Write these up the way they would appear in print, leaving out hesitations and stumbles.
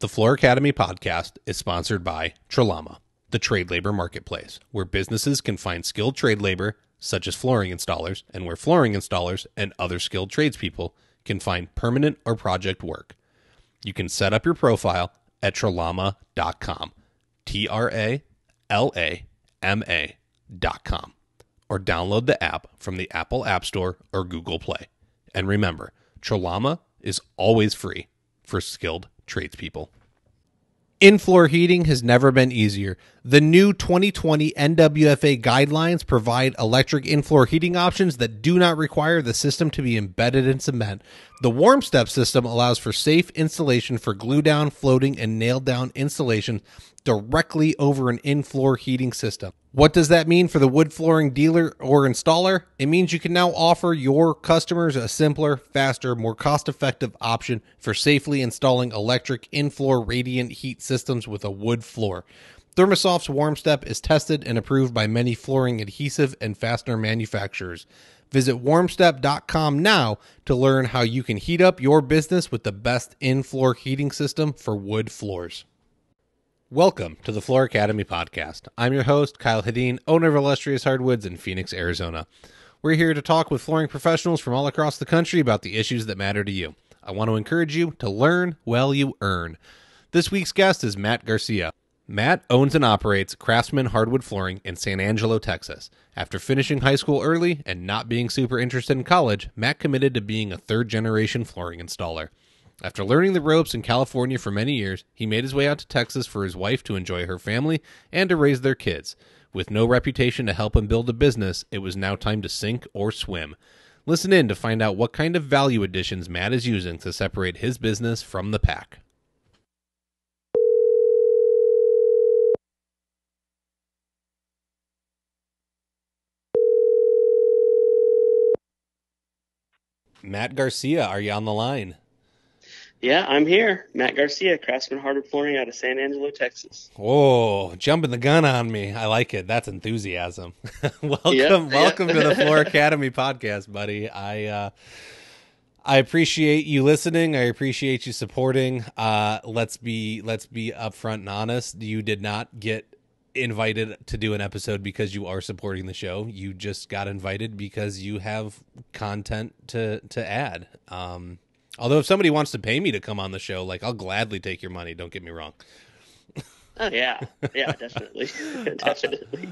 The Floor Academy podcast is sponsored by Tralama, the trade labor marketplace, where businesses can find skilled trade labor, such as flooring installers, and where flooring installers and other skilled tradespeople can find permanent or project work. You can set up your profile at tralama.com, TRALAMA.com, or download the app from the Apple App Store or Google Play. And remember, Tralama is always free for skilled tradespeople. In-floor heating has never been easier. The new 2020 NWFA guidelines provide electric in-floor heating options that do not require the system to be embedded in cement. The Warm Step system allows for safe installation for glue-down, floating, and nailed-down installation directly over an in-floor heating system. What does that mean for the wood flooring dealer or installer? It means you can now offer your customers a simpler, faster, more cost-effective option for safely installing electric in-floor radiant heat systems with a wood floor. ThermoSoft's Warm Step is tested and approved by many flooring adhesive and fastener manufacturers. Visit warmstep.com now to learn how you can heat up your business with the best in-floor heating system for wood floors. Welcome to the Floor Academy podcast. I'm your host, Kyle Hedin, owner of Illustrious Hardwoods in Phoenix, Arizona. We're here to talk with flooring professionals from all across the country about the issues that matter to you. I want to encourage you to learn while you earn. This week's guest is Matt Garcia. Matt owns and operates Craftsman Hardwood Flooring in San Angelo, Texas. After finishing high school early and not being super interested in college, Matt committed to being a third-generation flooring installer. After learning the ropes in California for many years, he made his way out to Texas for his wife to enjoy her family and to raise their kids. With no reputation to help him build a business, it was now time to sink or swim. Listen in to find out what kind of value additions Matt is using to separate his business from the pack. Matt Garcia, are you on the line? Yeah, I'm here. Matt Garcia, Craftsman Hardwood Flooring out of San Angelo, Texas. Oh, jumping the gun on me. I like it. That's enthusiasm. Welcome to the Floor Academy podcast, buddy. I appreciate you listening. I appreciate you supporting. Let's be upfront and honest. You did not get invited to do an episode because you are supporting the show. You just got invited because you have content to add. Although if somebody wants to pay me to come on the show, like, I'll gladly take your money. Don't get me wrong. Oh yeah, definitely, definitely.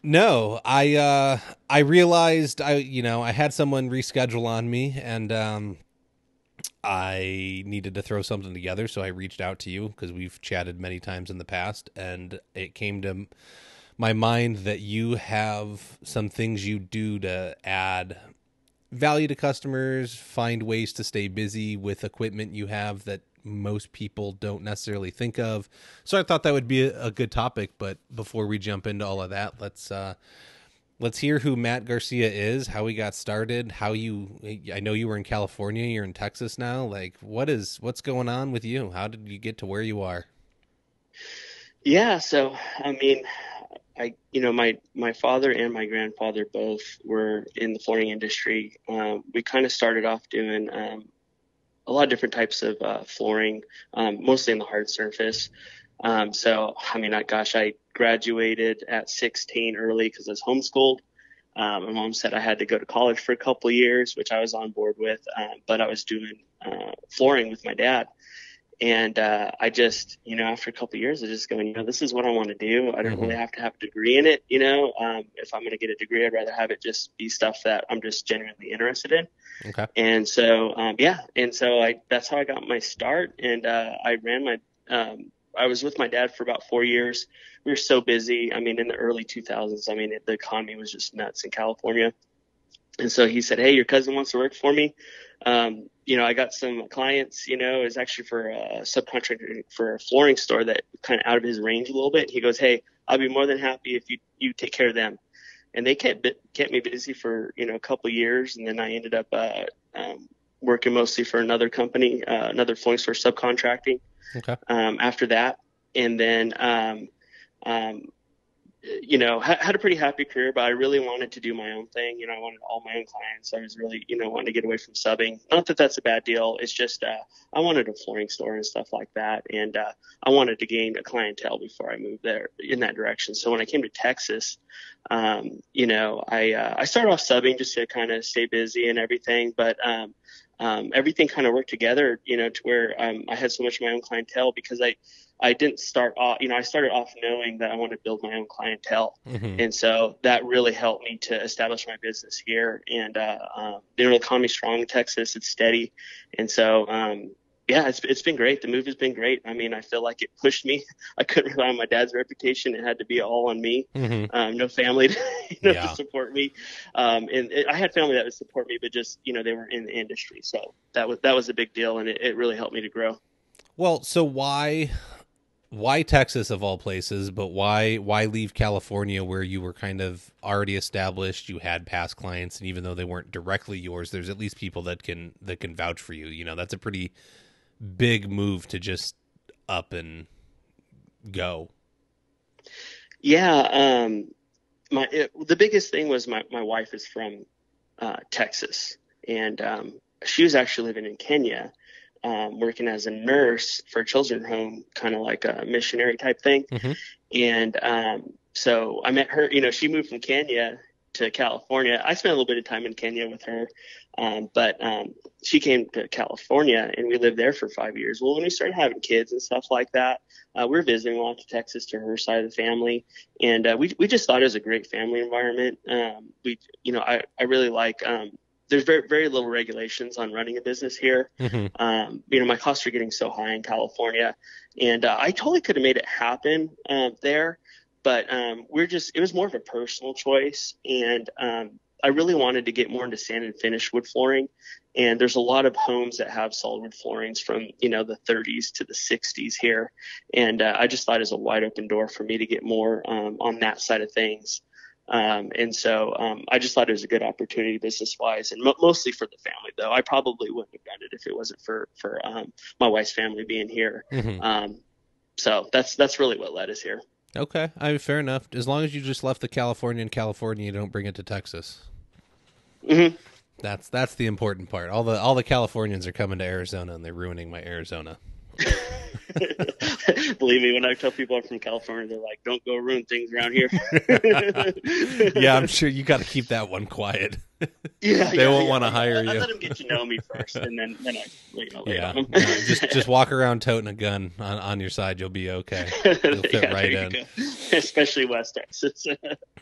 No, I realized I had someone reschedule on me, and I needed to throw something together, so I reached out to you because we've chatted many times in the past, and it came to my mind that you have some things you do to add value to customers, find ways to stay busy with equipment you have that most people don't necessarily think of. So I thought that would be a good topic. But before we jump into all of that, let's hear who Matt Garcia is, how he got started, I know you were in California, you're in Texas now. Like, what's going on with you? How did you get to where you are? Yeah, so I mean, my father and my grandfather both were in the flooring industry. We kind of started off doing a lot of different types of flooring, mostly in the hard surface. So, I mean, I graduated at 16 early because I was homeschooled. My mom said I had to go to college for a couple of years, which I was on board with, but I was doing flooring with my dad. And I just, after a couple of years, I just going, this is what I want to do. I don't really have to have a degree in it. If I'm going to get a degree, I'd rather have it just be stuff that I'm just genuinely interested in. Okay. And so, that's how I got my start. And I was with my dad for about 4 years. We were so busy. I mean, in the early 2000s, the economy was just nuts in California. And so he said, hey, your cousin wants to work for me. I got some clients, it was actually for a subcontractor for a flooring store that kind of out of his range a little bit. He goes, hey, I'll be more than happy if you take care of them. And they kept me busy for, a couple of years. And then I ended up working mostly for another company, another flooring store subcontracting. Okay. After that. And then had a pretty happy career, but I really wanted to do my own thing. I wanted all my own clients. I was really, wanting to get away from subbing. Not that that's a bad deal. It's just, I wanted a flooring store and stuff like that. And, I wanted to gain a clientele before I moved there in that direction. So when I came to Texas, I started off subbing just to kind of stay busy and everything. But, everything kind of worked together, to where, I had so much of my own clientele because I didn't start off, I started off knowing that I wanted to build my own clientele. Mm-hmm. And so that really helped me to establish my business here. And, the economy's strong in Texas. It's steady. And so, it's been great. The move has been great. I mean, I feel like it pushed me. I couldn't rely on my dad's reputation. It had to be all on me. Mm-hmm. No family to support me. I had family that would support me, but just, they were in the industry. So that was a big deal. And it really helped me to grow. Well, so why Texas of all places, but why leave California where you were kind of already established, you had past clients, and even though they weren't directly yours, there's at least people that can vouch for you. That's a pretty big move to just up and go. Yeah. The biggest thing was my wife is from Texas, and she was actually living in Kenya, working as a nurse for a children's home, kind of like a missionary type thing. Mm-hmm. And so I met her, she moved from Kenya to California. I spent a little bit of time in Kenya with her, but she came to California and we lived there for 5 years. Well, when we started having kids and stuff like that, we were visiting a lot to Texas to her side of the family. And we just thought it was a great family environment. I really like there's very, very little regulations on running a business here. Mm-hmm. My costs are getting so high in California, and I totally could have made it happen there, but it was more of a personal choice, and I really wanted to get more into sand and finish wood flooring. And there's a lot of homes that have solid wood floorings from, the 30s to the 60s here. And I just thought it was a wide open door for me to get more on that side of things. And so I just thought it was a good opportunity business wise, and mostly for the family though. I probably wouldn't have done it if it wasn't for my wife's family being here. Mm-hmm. So that's really what led us here. Okay. Fair enough. As long as you just left the California in California, you don't bring it to Texas. Mm-hmm. That's the important part. All the Californians are coming to Arizona and they're ruining my Arizona. Believe me, when I tell people I'm from California, they're like, don't go ruin things around here. Yeah, I'm sure you got to keep that one quiet. Yeah, they won't want to hire you. I let them get to know me first, and then I lay on them. Just walk around toting a gun on your side. You'll be okay. You'll fit right in. Especially West Texas.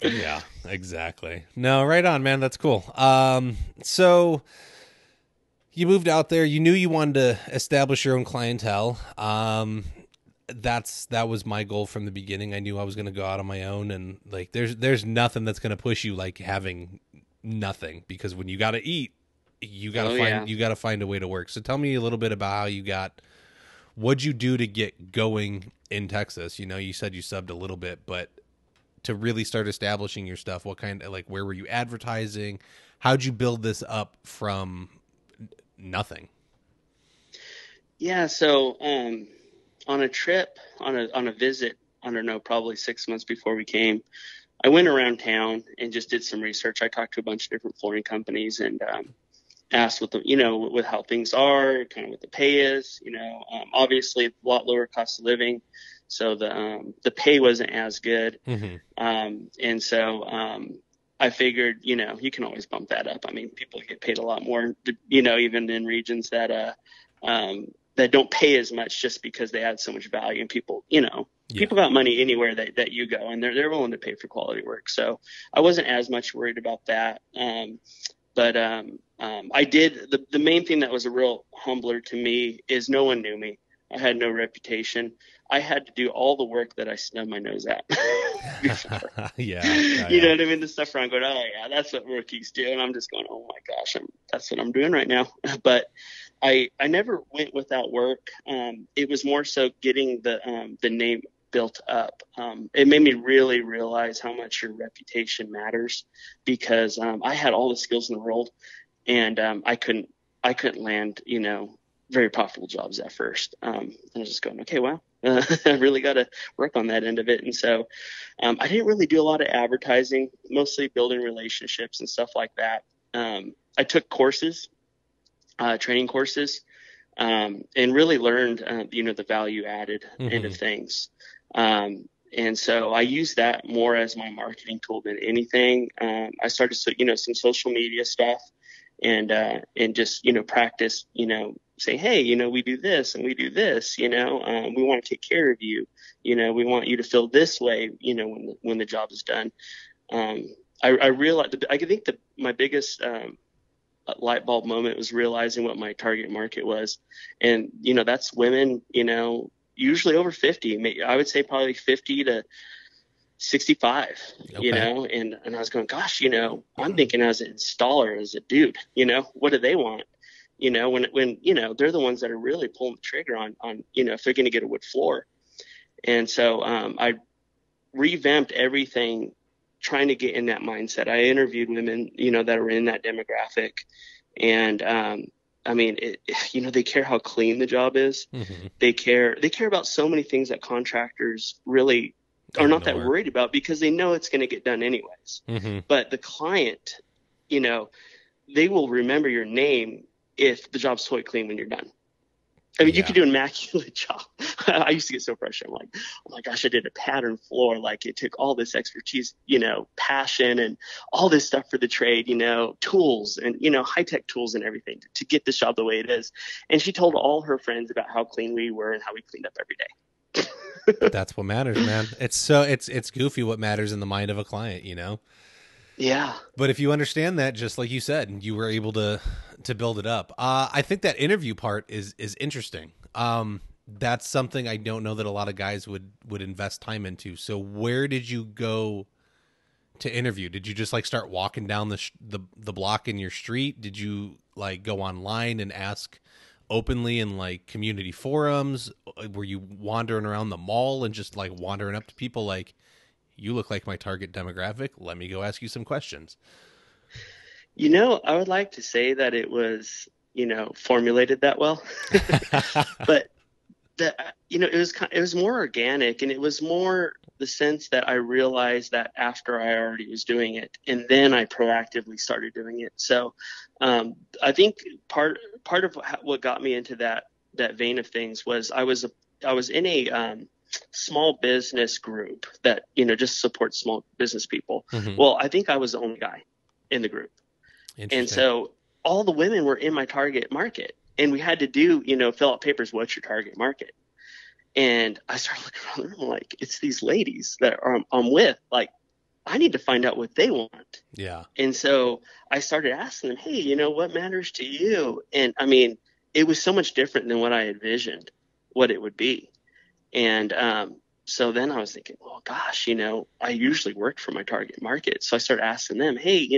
Yeah, exactly. No, right on, man. That's cool. So you moved out there. You knew you wanted to establish your own clientele. That was my goal from the beginning. I knew I was going to go out on my own, and like there's nothing that's going to push you like having nothing, because when you got to eat, you got to find a way to work. So tell me a little bit about how what'd you do to get going in Texas? You said you subbed a little bit, but to really start establishing your stuff, what kind of, like, where were you advertising? How'd you build this up from nothing? Yeah. So, on a trip, on a visit, I don't know, probably 6 months before we came, I went around town and just did some research. I talked to a bunch of different flooring companies and asked what with how things are, kind of what the pay is. Obviously a lot lower cost of living, so the pay wasn't as good. Mm-hmm. And so I figured, you can always bump that up. I mean, people get paid a lot more, even in regions that don't pay as much, just because they add so much value, and people, people got money anywhere that you go, and they're willing to pay for quality work. So I wasn't as much worried about that. But I did, the main thing that was a real humbler to me is no one knew me. I had no reputation. I had to do all the work that I snubbed my nose at before. Yeah. You know what I mean? The stuff where I'm going, oh yeah, that's what rookies do. And I'm just going, oh my gosh, that's what I'm doing right now. But I never went without work. It was more so getting the name built up. It made me really realize how much your reputation matters, because I had all the skills in the world, and I couldn't land, very profitable jobs at first. And I was just going, okay, well, I really got to work on that end of it. And so I didn't really do a lot of advertising, mostly building relationships and stuff like that. I took courses, training courses, and really learned, the value added end of things. And so I use that more as my marketing tool than anything. I started, some social media stuff and just, practice, say, hey, we do this and we do this, we want to take care of you. We want you to feel this way, when the job is done. I realized, I think my biggest, light bulb moment was realizing what my target market was. And, that's women, usually over 50, I would say probably 50 to 65, Okay. and I was going, gosh, I'm thinking as an installer, as a dude, what do they want? When they're the ones that are really pulling the trigger on, if they're going to get a wood floor. And so, I revamped everything trying to get in that mindset. I interviewed women, that were in that demographic, and, they care how clean the job is. Mm-hmm. They care about so many things that contractors really are not that worried about because they know it's going to get done anyways. Mm-hmm. But the client, they will remember your name if the job's totally clean when you're done. I mean, you could do an immaculate job. I used to get so frustrated. I'm like, oh my gosh, I did a pattern floor. Like it took all this expertise, passion and all this stuff for the trade, tools and, high-tech tools and everything to get this job the way it is. And she told all her friends about how clean we were and how we cleaned up every day. That's what matters, man. It's goofy what matters in the mind of a client, Yeah. But if you understand that, just like you said, you were able to build it up. I think that interview part is interesting. That's something I don't know that a lot of guys would invest time into. So where did you go to interview? Did you just like start walking down the block in your street? Did you like go online and ask openly in like community forums? Were you wandering around the mall and just like wandering up to people like, you look like my target demographic, let me go ask you some questions? I would like to say that it was, formulated that well, but it was more organic, and it was more the sense that I realized that after I already was doing it, and then I proactively started doing it. So, I think part of what got me into that vein of things was I was in a, small business group that, just supports small business people. Mm-hmm. Well, I think I was the only guy in the group. And so all the women were in my target market, and we had to do, fill out papers. What's your target market? And I started looking around the room like, it's these ladies that I'm with. Like, I need to find out what they want. Yeah. And so I started asking them, hey, what matters to you? And I mean, it was so much different than what I envisioned what it would be. And so then I was thinking, well, gosh, I usually worked for my target market. So I started asking them, hey,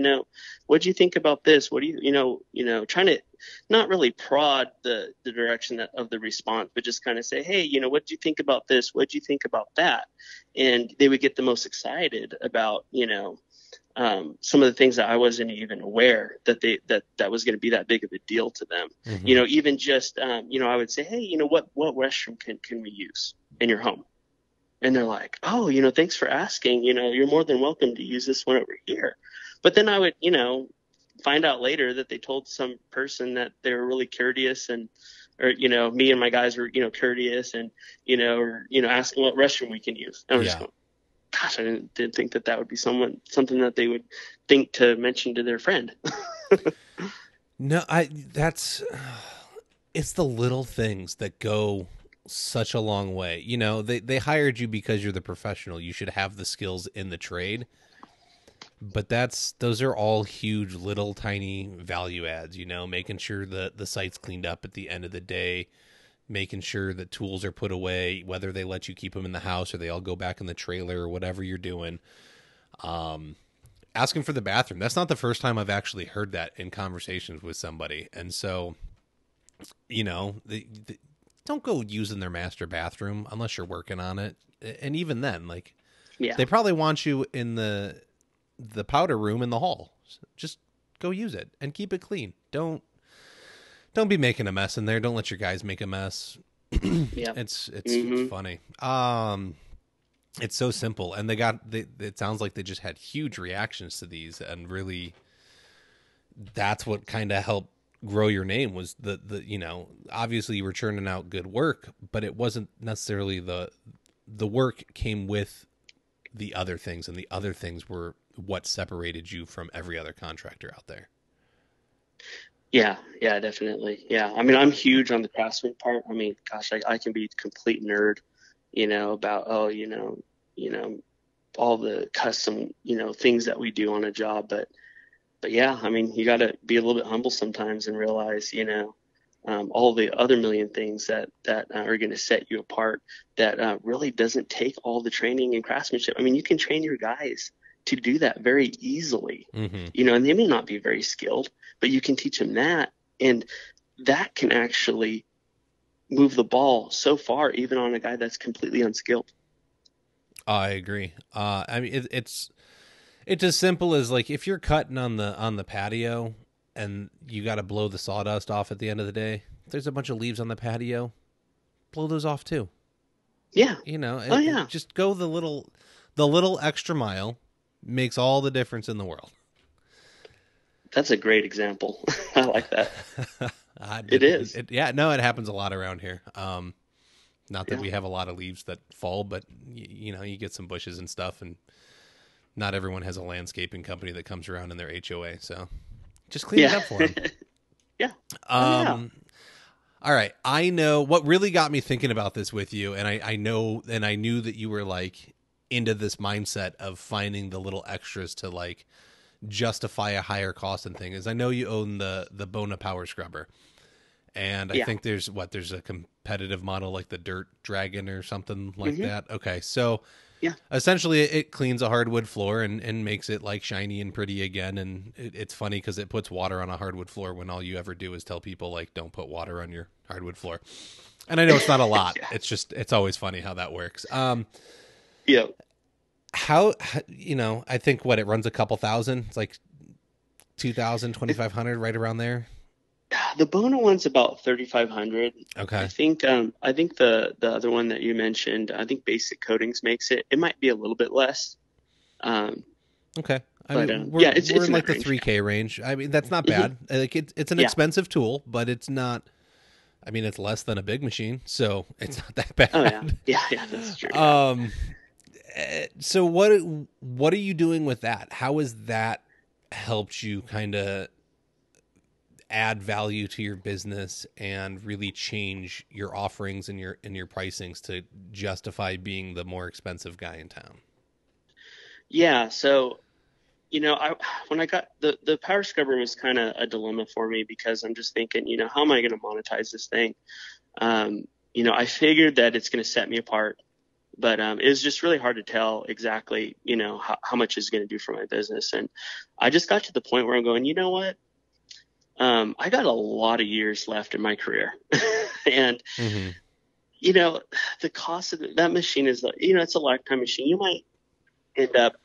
what do you think about this? What do you, trying to not really prod the direction of the response, but just kind of say, hey, what do you think about this? What do you think about that? And they would get the most excited about, some of the things that I wasn't even aware that was going to be that big of a deal to them. Mm-hmm. Even just, I would say, hey, what restroom can we use in your home? And they're like, oh, thanks for asking. You're more than welcome to use this one over here. But then I would, find out later that they told some person that they were really courteous or me and my guys were, courteous and, asking what restroom we can use. And I was just going, gosh, I didn't think that would be something that they would think to mention to their friend. No, it's the little things that go such a long way. They hired you because you're the professional. You should have the skills in the trade. But those are all huge, little, tiny value adds, making sure that the site's cleaned up at the end of the day, making sure that tools are put away, whether they let you keep them in the house or they all go back in the trailer or whatever you're doing. Asking for the bathroom. That's not the first time I've actually heard that in conversations with somebody. And so, don't go using their master bathroom unless you're working on it. And even then, they probably want you in the powder room in the hall. Just go use it and keep it clean. Don't Don't be making a mess in there. Don't let your guys make a mess. Yeah. It's funny. It's so simple, and it sounds like they just had huge reactions to these, and really, that's what kind of helped grow your name was the obviously you were churning out good work, but it wasn't necessarily the work came with the other things, and the other things were what separated you from every other contractor out there. Yeah, yeah, definitely. Yeah. I mean, I'm huge on the craftsman part. I mean, gosh, I can be a complete nerd, about, all the custom, things that we do on a job. But yeah, I mean, you got to be a little bit humble sometimes and realize, all the other million things that are going to set you apart that really doesn't take all the training and craftsmanship. I mean, you can train your guys to do that very easily, and they may not be very skilled, but you can teach them that. And that can actually move the ball so far, even on a guy that's completely unskilled. I agree. I mean, it's as simple as like if you're cutting on the patio and you got to blow the sawdust off at the end of the day. If there's a bunch of leaves on the patio, blow those off too. Yeah. Just go the little extra mile makes all the difference in the world. That's a great example. I like that. It is. It happens a lot around here. Not that we have a lot of leaves that fall, but you get some bushes and stuff, and not everyone has a landscaping company that comes around in their HOA. So just clean it up for them. Yeah. All right. I know what really got me thinking about this with you. And I knew that you were like into this mindset of finding the little extras to like justify a higher cost and thing is I know you own the Bona power scrubber. And I think there's a competitive model like the Dirt Dragon or something like that. Okay. So essentially it cleans a hardwood floor and makes it like shiny and pretty again. And it's funny because it puts water on a hardwood floor when all you ever do is tell people like, don't put water on your hardwood floor. And I know it's not a lot. It's always funny how that works. How, I think it runs a couple thousand. It's like 2,000, 2,500 right around there. The Bona one's about 3,500. Okay. I think the other one that you mentioned, I think Basic Coatings makes it. It might be a little bit less. Okay. We're in like the 3K range. I mean, that's not bad. Like it's an expensive tool, but it's not. I mean, it's less than a big machine, so it's not that bad. Oh yeah, that's true. So what are you doing with that? How has that helped you kind of add value to your business and really change your offerings and your pricings to justify being the more expensive guy in town? Yeah. So, when I got the power scrubber was kind of a dilemma for me because I'm just thinking, how am I going to monetize this thing? I figured that it's going to set me apart, but it was just really hard to tell exactly, how much it's going to do for my business. And I just got to the point where I'm going, you know what? I got a lot of years left in my career and, the cost of that machine is, it's a lifetime machine. You might end up,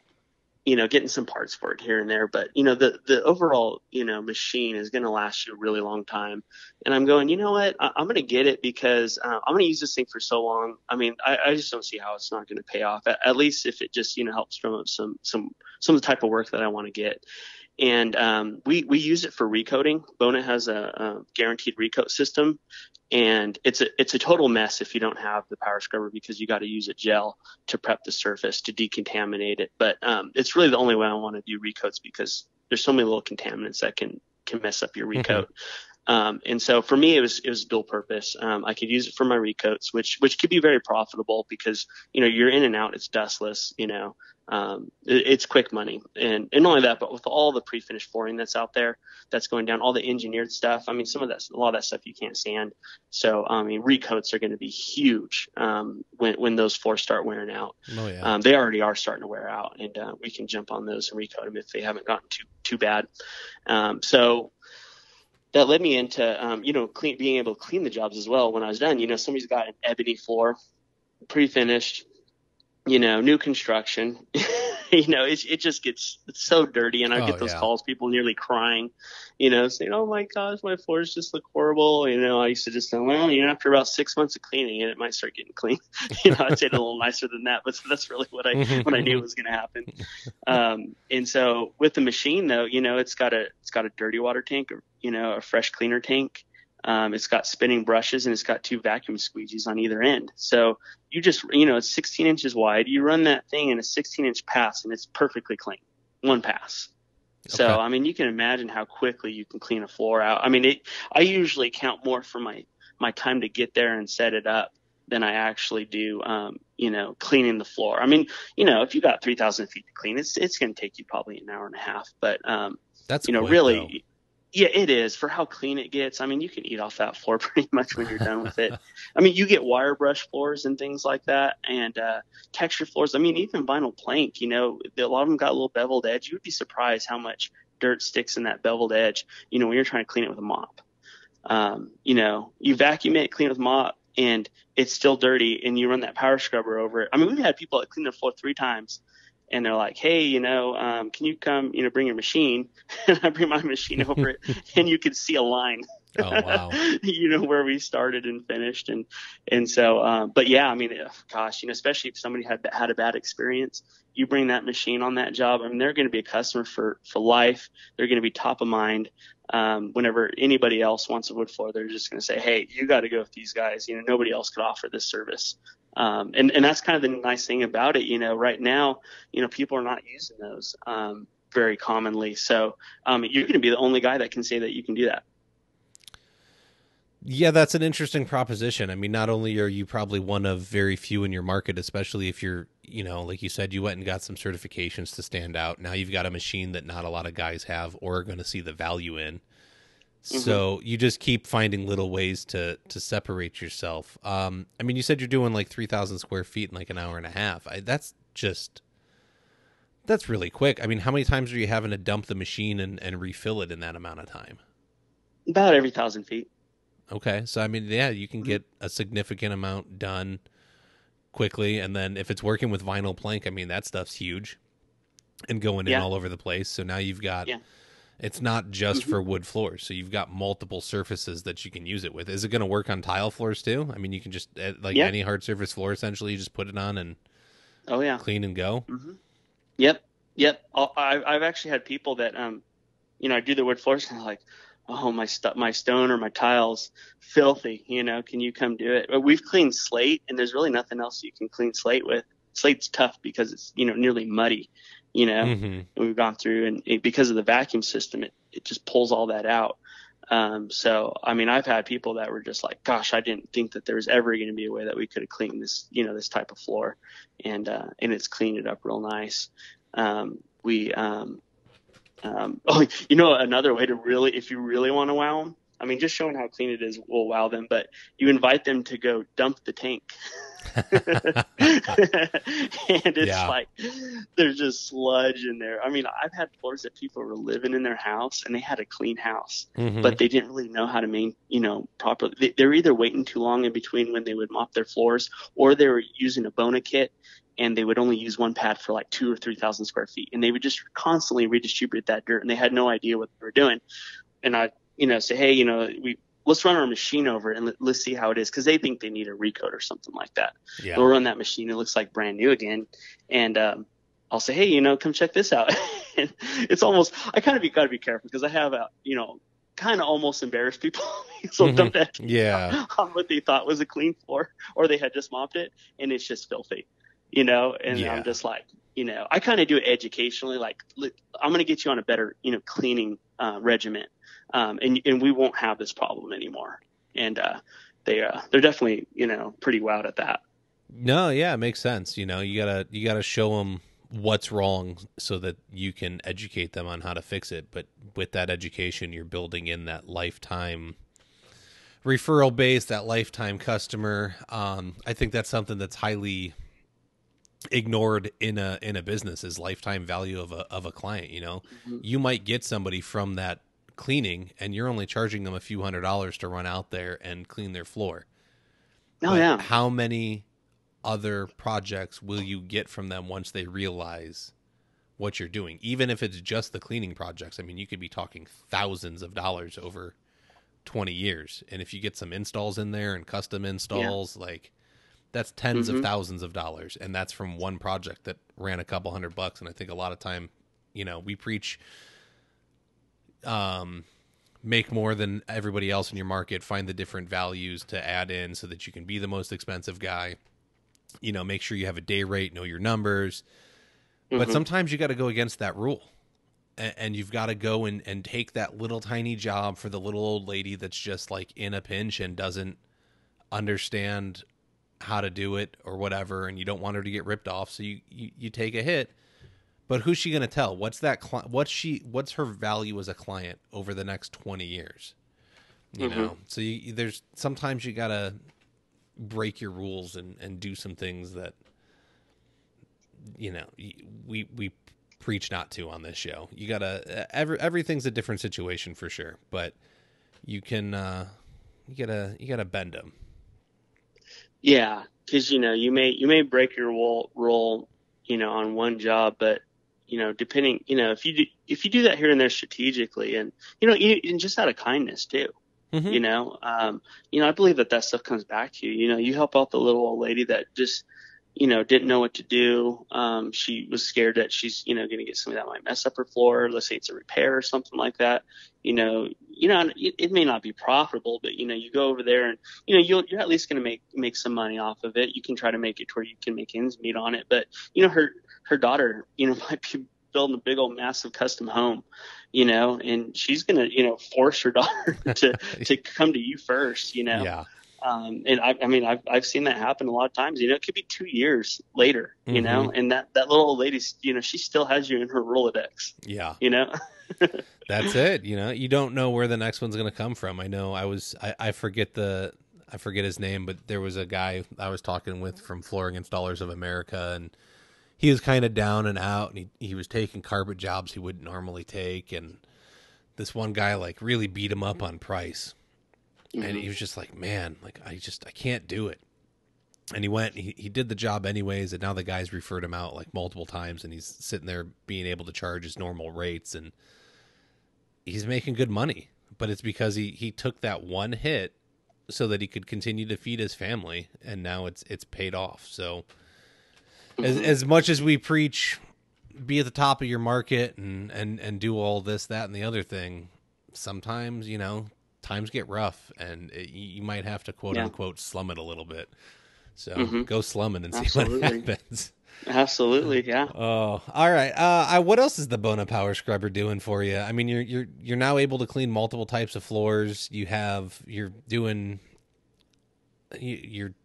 getting some parts for it here and there, but the overall, machine is going to last you a really long time. And I'm going, you know what, I'm going to get it because I'm going to use this thing for so long. I mean, I just don't see how it's not going to pay off, at least if it just, helps promote some of the type of work that I want to get. And we use it for recoating. Bona has a guaranteed recoat system, and it's a total mess if you don't have the power scrubber because you got to use a gel to prep the surface to decontaminate it. But it's really the only way I want to do recoats because there's so many little contaminants that can mess up your recoat. And so for me, it was dual purpose. I could use it for my recoats, which could be very profitable because, you're in and out, it's dustless, it's quick money. And not only that, but with all the pre-finished flooring that's out there, that's going down, all the engineered stuff. I mean, a lot of that stuff you can't sand. So, recoats are going to be huge, when those floors start wearing out. Oh, yeah. They already are starting to wear out, and, we can jump on those and recoat them if they haven't gotten too bad. So that led me into, being able to clean the jobs as well. When I was done, somebody's got an ebony floor, pre-finished, new construction, it just gets so dirty, and I Oh get those yeah. calls, people nearly crying, saying, "Oh my gosh, my floors just look horrible." I used to just say, "Well, after about 6 months of cleaning it, it might start getting clean." I'd say it a little nicer than that, but that's really what I knew was going to happen. And so with the machine though, it's got a dirty water tank, a fresh cleaner tank. It's got spinning brushes, and it's got 2 vacuum squeegees on either end. So you just, it's 16 inches wide. You run that thing in a 16-inch pass, and it's perfectly clean. One pass. So, Okay. I mean, you can imagine how quickly you can clean a floor out. I mean, I usually count more for my time to get there and set it up than I actually do, cleaning the floor. I mean, if you got 3,000 feet to clean, it's going to take you probably an hour and a half. But, That's quick though. really, yeah, it is for how clean it gets. I mean, you can eat off that floor pretty much when you're done with it. I mean, you get wire brush floors and things like that, and texture floors. I mean, even vinyl plank, a lot of them got a little beveled edge. You would be surprised how much dirt sticks in that beveled edge, when you're trying to clean it with a mop. You vacuum it, clean it with a mop, and it's still dirty, and you run that power scrubber over it. I mean, we've had people that clean their floor 3 times, and they're like, "Hey, can you come, bring your machine?" And I bring my machine over it, and you could see a line, Oh wow. where we started and finished. And so, but yeah, I mean, gosh, especially if somebody had a bad experience, you bring that machine on that job, I mean, they're going to be a customer for life. They're going to be top of mind. Whenever anybody else wants a wood floor, they're just going to say, "Hey, you got to go with these guys. Nobody else could offer this service." And that's kind of the nice thing about it. Right now, people are not using those, very commonly. So, you're going to be the only guy that can say that you can do that. Yeah, that's an interesting proposition. I mean, not only are you probably one of very few in your market, especially if you're, like you said, you went and got some certifications to stand out. Now you've got a machine that not a lot of guys have or are going to see the value in. So you just keep finding little ways to separate yourself. I mean, you said you're doing like 3,000 square feet in like an hour and a half. That's really quick. I mean, how many times are you having to dump the machine and refill it in that amount of time? About every 1,000 feet. Okay. So, I mean, yeah, you can get a significant amount done quickly. And then if it's working with vinyl plank, I mean, that stuff's huge and going in Yeah. all over the place. So now you've got, Yeah. it's not just for wood floors. So you've got multiple surfaces that you can use it with. Is it going to work on tile floors too? I mean, you can just, like Yeah. any hard surface floor, essentially, you just put it on and Oh yeah. clean and go. Yep. Yep. I've actually had people that, I do the wood floors and they're like, "Oh, my stone or my tiles filthy. Can you come do it?" But we've cleaned slate, and there's really nothing else you can clean slate with. Slate's tough because it's nearly muddy. And we've gone through, and because of the vacuum system, it just pulls all that out. So I mean, I've had people that were just like, "Gosh, I didn't think that there was ever going to be a way that we could have cleaned this, this type of floor," and it's cleaned it up real nice. We another way to really, if you really want to wow them, I mean, just showing how clean it is will wow them, but you invite them to go dump the tank. And it's like, there's just sludge in there. I mean, I've had floors that people were living in their house and they had a clean house, but they didn't really know how to properly. They were either waiting too long in between when they would mop their floors, or they were using a Bona kit, and they would only use one pad for like 2,000 or 3,000 square feet. And they would just constantly redistribute that dirt, and they had no idea what they were doing. And I, say, "Hey, let's run our machine over and let's see how it is." Cause they think they need a recoat or something like that. Yeah. We'll run that machine. It looks like brand new again. And, I'll say, "Hey, come check this out." And it's almost, I kind of gotta be careful because I have, kind of almost embarrassed people. So dump that on what they thought was a clean floor, or they had just mopped it and it's just filthy. And I'm just like, I kind of do it educationally. Like, look, I'm going to get you on a better, cleaning regimen. And we won't have this problem anymore. And they're definitely, pretty wowed at that. No, yeah, it makes sense. You gotta show them what's wrong so that you can educate them on how to fix it. But with that education, you're building in that lifetime referral base, that lifetime customer. I think that's something that's highly ignored in a business, is lifetime value of a client. You might get somebody from that cleaning and you're only charging them a few $100s to run out there and clean their floor. Oh, But yeah. how many other projects will you get from them once they realize what you're doing, even if it's just the cleaning projects. I mean, you could be talking thousands of dollars over 20 years. And if you get some installs in there and custom installs, like that's tens of thousands of dollars. And that's from one project that ran a couple $100. And I think a lot of time, we preach, make more than everybody else in your market, find the different values to add in so that you can be the most expensive guy, make sure you have a day rate, know your numbers. But sometimes you got to go against that rule, and you've got to go and take that little tiny job for the little old lady that's just like in a pinch and doesn't understand how to do it or whatever. And you don't want her to get ripped off. So you take a hit, but who's she going to tell? What's what's her value as a client over the next 20 years? So there's sometimes you got to break your rules and do some things that, we preach not to on this show. You gotta, everything's a different situation for sure, but you can, you gotta bend them. Yeah. Cause you may break your rule, on one job, but depending, if you do that here and there strategically and, and just out of kindness too, I believe that stuff comes back to you. You help out the little old lady that just, didn't know what to do. She was scared that she's, going to get something that might mess up her floor. Let's say it's a repair or something like that. It may not be profitable, but, you go over there and, you're at least going to make some money off of it. You can try to make it to where you can make ends meet on it. But, her daughter, might be building a big old massive custom home, and she's going to, force her daughter to come to you first, Yeah. And I've seen that happen a lot of times. It could be 2 years later, and that little old lady, she still has you in her Rolodex. Yeah. That's it. You don't know where the next one's going to come from. I know I forget his name, but there was a guy I was talking with from Flooring Installers of America, and he was kind of down and out, and he was taking carpet jobs he wouldn't normally take. And this one guy like really beat him up on price. And he was just like, man, like, I can't do it. And he went, he did the job anyways. And now the guy's referred him out like multiple times, and he's sitting there being able to charge his normal rates, and he's making good money, but it's because he took that one hit so that he could continue to feed his family. And now it's paid off. So as much as we preach, be at the top of your market and do all this, that, and the other thing, sometimes, times get rough, and you might have to quote unquote slum it a little bit. So go slumming and see what happens. Absolutely. Yeah. Oh, all right. What else is the Bona Power Scrubber doing for you? I mean, you're now able to clean multiple types of floors. You're doing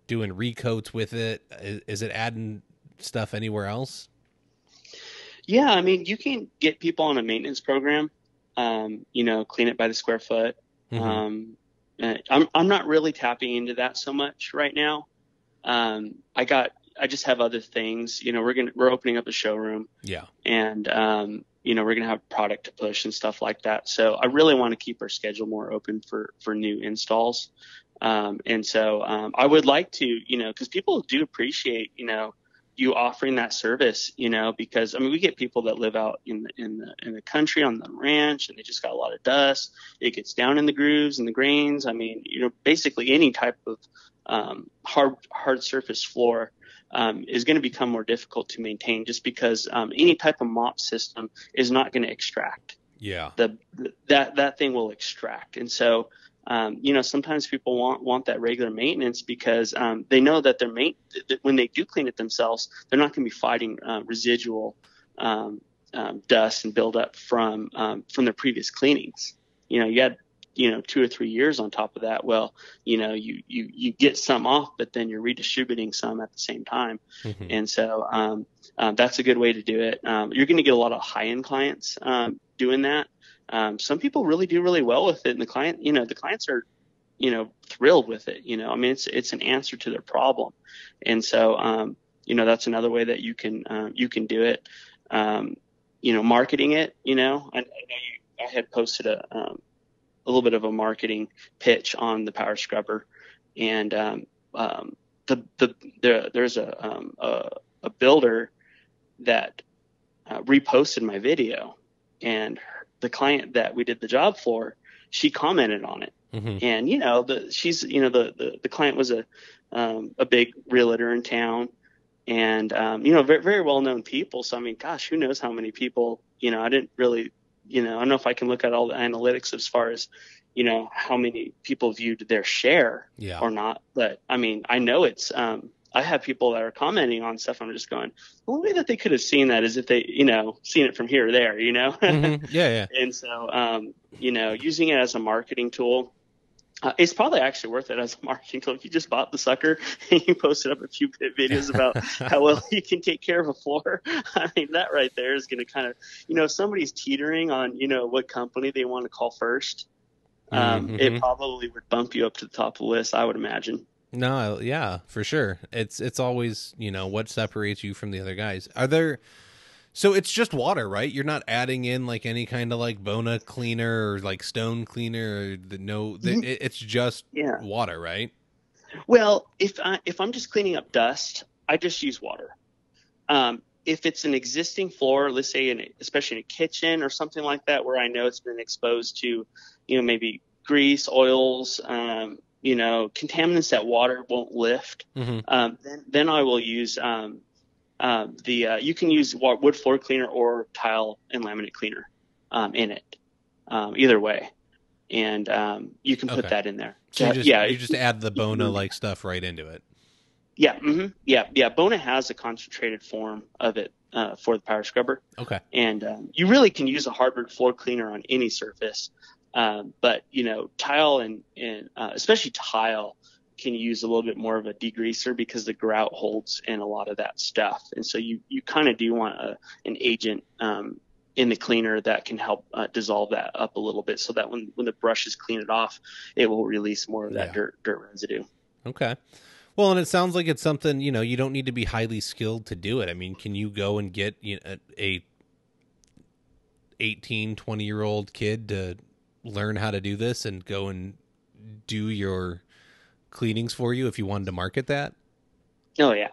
recoats with it. Is it adding stuff anywhere else? Yeah. I mean, you can get people on a maintenance program, clean it by the square foot. I'm not really tapping into that so much right now. I just have other things, we're opening up a showroom. Yeah. And, we're going to have product to push and stuff like that. So I really want to keep our schedule more open for new installs. And so, I would like to, cause people do appreciate, you offering that service, because we get people that live out in the country on the ranch, and they just got a lot of dust. It gets down in the grooves and the grains. Basically any type of hard surface floor is going to become more difficult to maintain, just because any type of mop system is not going to extract. Yeah. That thing will extract, and so. Sometimes people want that regular maintenance because they know that when they do clean it themselves, they're not going to be fighting residual dust and buildup from their previous cleanings. You had 2 or 3 years on top of that. Well, you get some off, but then you're redistributing some at the same time. Mm-hmm. And so that's a good way to do it. You're going to get a lot of high-end clients doing that. Some people really do really well with it, and the clients are, thrilled with it. It's an answer to their problem. And so, that's another way that you can do it. Marketing it, I know I had posted a little bit of a marketing pitch on the Power Scrubber, and, there's a builder that, reposted my video, and the client that we did the job for, she commented on it. Mm-hmm. And, the client was a big realtor in town, and, very, very well-known people. So, I mean, gosh, who knows how many people, I didn't really, I don't know if I can look at all the analytics as far as, how many people viewed their share or not. But I mean, I know it's, I have people that are commenting on stuff. I'm just going, the only way that they could have seen that is if they, seen it from here or there, Mm-hmm. Yeah. And so, using it as a marketing tool, it's probably actually worth it as a marketing tool. If you just bought the sucker and you posted up a few videos about how well you can take care of a floor, I mean, that right there is going to kind of, if somebody's teetering on, what company they want to call first, it probably would bump you up to the top of the list, I would imagine. No, yeah, for sure. It's always, what separates you from the other guys. So it's just water, right? You're not adding in like any kind of like Bona cleaner or like stone cleaner. It's just water, right? Well, if I'm just cleaning up dust, I just use water. If it's an existing floor, let's say especially in a kitchen or something like that, where I know it's been exposed to, maybe grease, oils, contaminants that water won't lift, then I will use you can use wood floor cleaner or tile and laminate cleaner in it, either way, and you can put that in there. So you just add the Bona like stuff right into it. Yeah, yeah. Bona has a concentrated form of it for the power scrubber. Okay, and you really can use a hardwood floor cleaner on any surface. But tile and especially tile can use a little bit more of a degreaser because the grout holds in a lot of that stuff. And so you kind of do want an agent in the cleaner that can help dissolve that up a little bit, so that when the brushes clean it off, it will release more of that dirt residue. Okay. Well, and it sounds like it's something, you don't need to be highly skilled to do it. I mean, can you go and get a 18, 20-year-old kid to learn how to do this and go and do your cleanings for you if you wanted to market that? Oh yeah.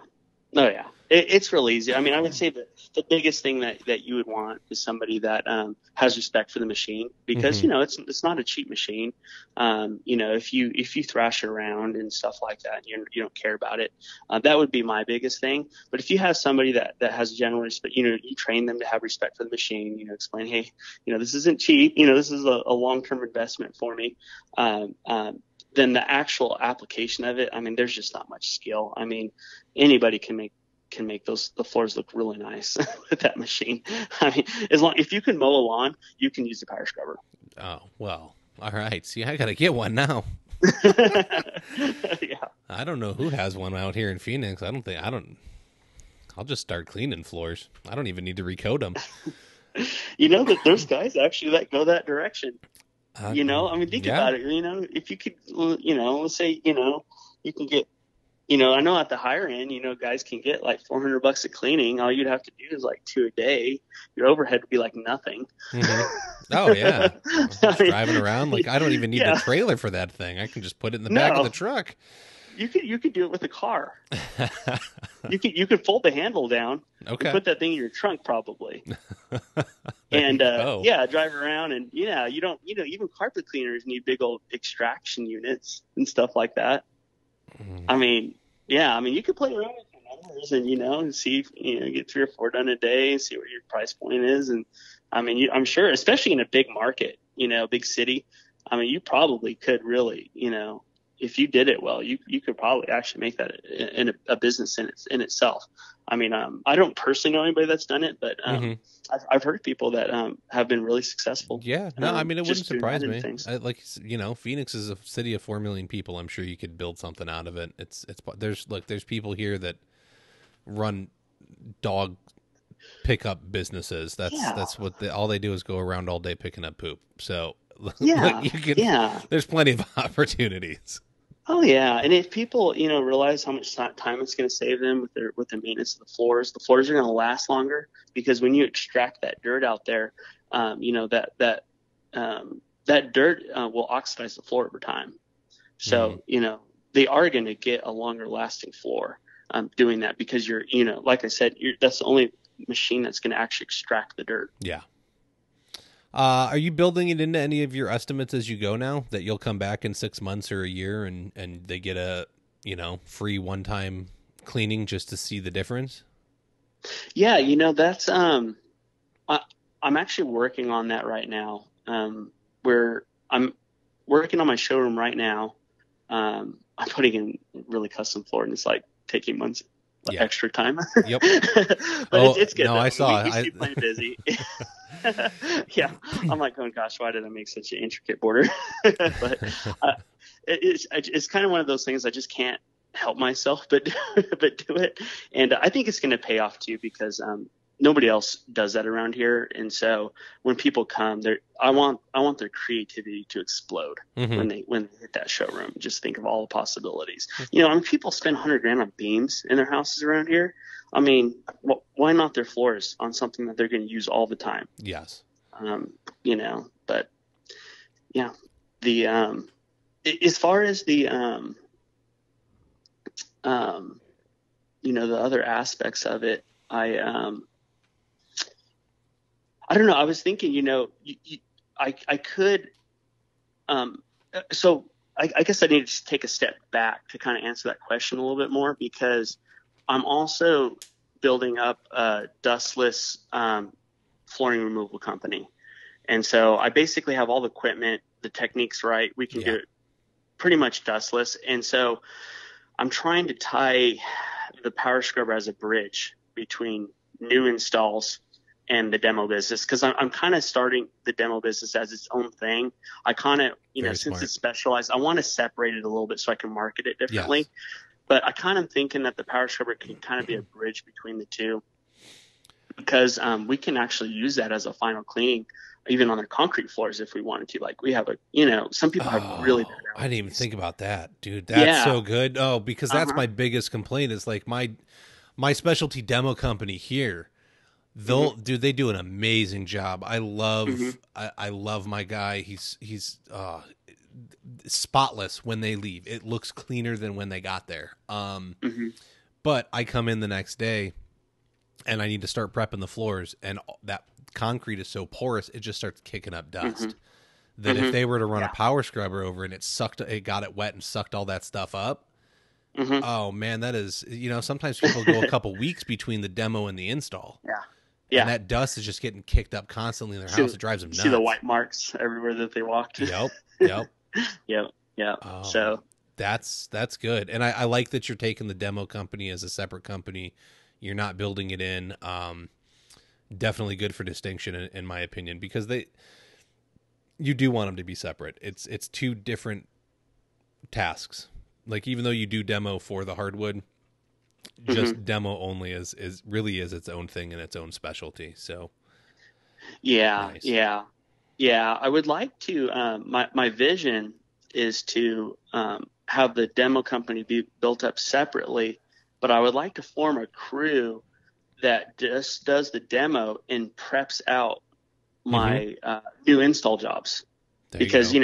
It's real easy. I mean, I would say that the biggest thing that you would want is somebody that has respect for the machine, because it's not a cheap machine. If you thrash around and stuff like that, and you don't care about it, that would be my biggest thing. But if you have somebody that has general respect, you train them to have respect for the machine. Explain, hey, this isn't cheap. This is a long-term investment for me. Then the actual application of it, I mean, there's just not much skill. I mean, anybody can make the floors look really nice with that machine. I mean, if you can mow a lawn, you can use the power scrubber. Oh, well, all right. See, I got to get one now. Yeah. I don't know who has one out here in Phoenix. I'll just start cleaning floors. I don't even need to recoat them. That there's guys actually that go that direction. I mean, think about it. If you could, let's say, you can get, I know at the higher end, guys can get like $400 a cleaning. All you'd have to do is like 2 a day. Your overhead would be like nothing. Mm-hmm. Oh yeah. Driving around. Like, I don't even need a trailer for that thing. I can just put it in the back of the truck. You could do it with a car. You could fold the handle down. Okay. And put that thing in your trunk probably. And drive around, and you don't even carpet cleaners need big old extraction units and stuff like that. I mean, you could play around with your numbers and see if, get 3 or 4 done a day and see what your price point is. And I mean, I'm sure, especially in a big market, big city, I mean, you probably could really, if you did it well, you could probably actually make that in a business in itself. I mean, I don't personally know anybody that's done it, but I've heard people that have been really successful. Yeah, no, I mean, it wouldn't surprise me. Phoenix is a city of 4 million people. I'm sure you could build something out of it. There's people here that run dog pickup businesses. That's what all they do is go around all day picking up poop. So there's plenty of opportunities. Oh yeah, and if people realize how much time it's going to save them with the maintenance of the floors are going to last longer, because when you extract that dirt out there, that dirt will oxidize the floor over time. So they are going to get a longer lasting floor doing that, because you're like I said, that's the only machine that's going to actually extract the dirt. Yeah. Are you building it into any of your estimates as you go now, that you'll come back in 6 months or a year and they get a, free one-time cleaning just to see the difference? Yeah, that's I'm actually working on that right now. Where I'm working on my showroom right now. I'm putting in really custom floor, and it's like taking months extra time. Yep. But it's good. No, though. I saw. We keep playing busy. Yeah, I'm like going, gosh, why did I make such an intricate border? But it's kind of one of those things I just can't help myself but do it, and I think it's going to pay off too, because nobody else does that around here. And so when people come, I want their creativity to explode when they hit that showroom. Just think of all the possibilities. People spend $100,000 on beams in their houses around here. I mean, why not their floors on something that they're going to use all the time? Yes. But yeah, as far as the the other aspects of it, I don't know. I was thinking, I could, so I guess I need to take a step back to kind of answer that question a little bit more, because I'm also building up a dustless flooring removal company. And so I basically have all the equipment, the techniques right. We can do it pretty much dustless. And so I'm trying to tie the power scrubber as a bridge between new installs and the demo business, because I'm kind of starting the demo business as its own thing. I kind of, since it's specialized, I want to separate it a little bit so I can market it differently. Yes. But I kind of thinking that the power scrubber can kind of be a bridge between the two, because we can actually use that as a final cleaning, even on their concrete floors if we wanted to. Like we have some people have really bad allergies. I didn't even think about that, dude. That's so good. Oh, because that's my biggest complaint is like my specialty demo company here. Dude, they do an amazing job. I love my guy. He's spotless when they leave. It looks cleaner than when they got there. But I come in the next day and I need to start prepping the floors, and that concrete is so porous, it just starts kicking up dust. That if they were to run a power scrubber over and it got it wet and sucked all that stuff up. Oh man, that is, sometimes people go a couple weeks between the demo and the install. Yeah. And that dust is just getting kicked up constantly in their house. It drives them nuts. See the white marks everywhere that they walked. Yep. Yep. Oh, so that's good. And I like that you're taking the demo company as a separate company. You're not building it in. Definitely good for distinction in my opinion, because you do want them to be separate. It's two different tasks. Like even though you do demo for the hardwood, just demo only is really its own thing and its own specialty. So nice. Yeah. I would like to, my vision is to have the demo company be built up separately, but I would like to form a crew that just does the demo and preps out my new install jobs. Because,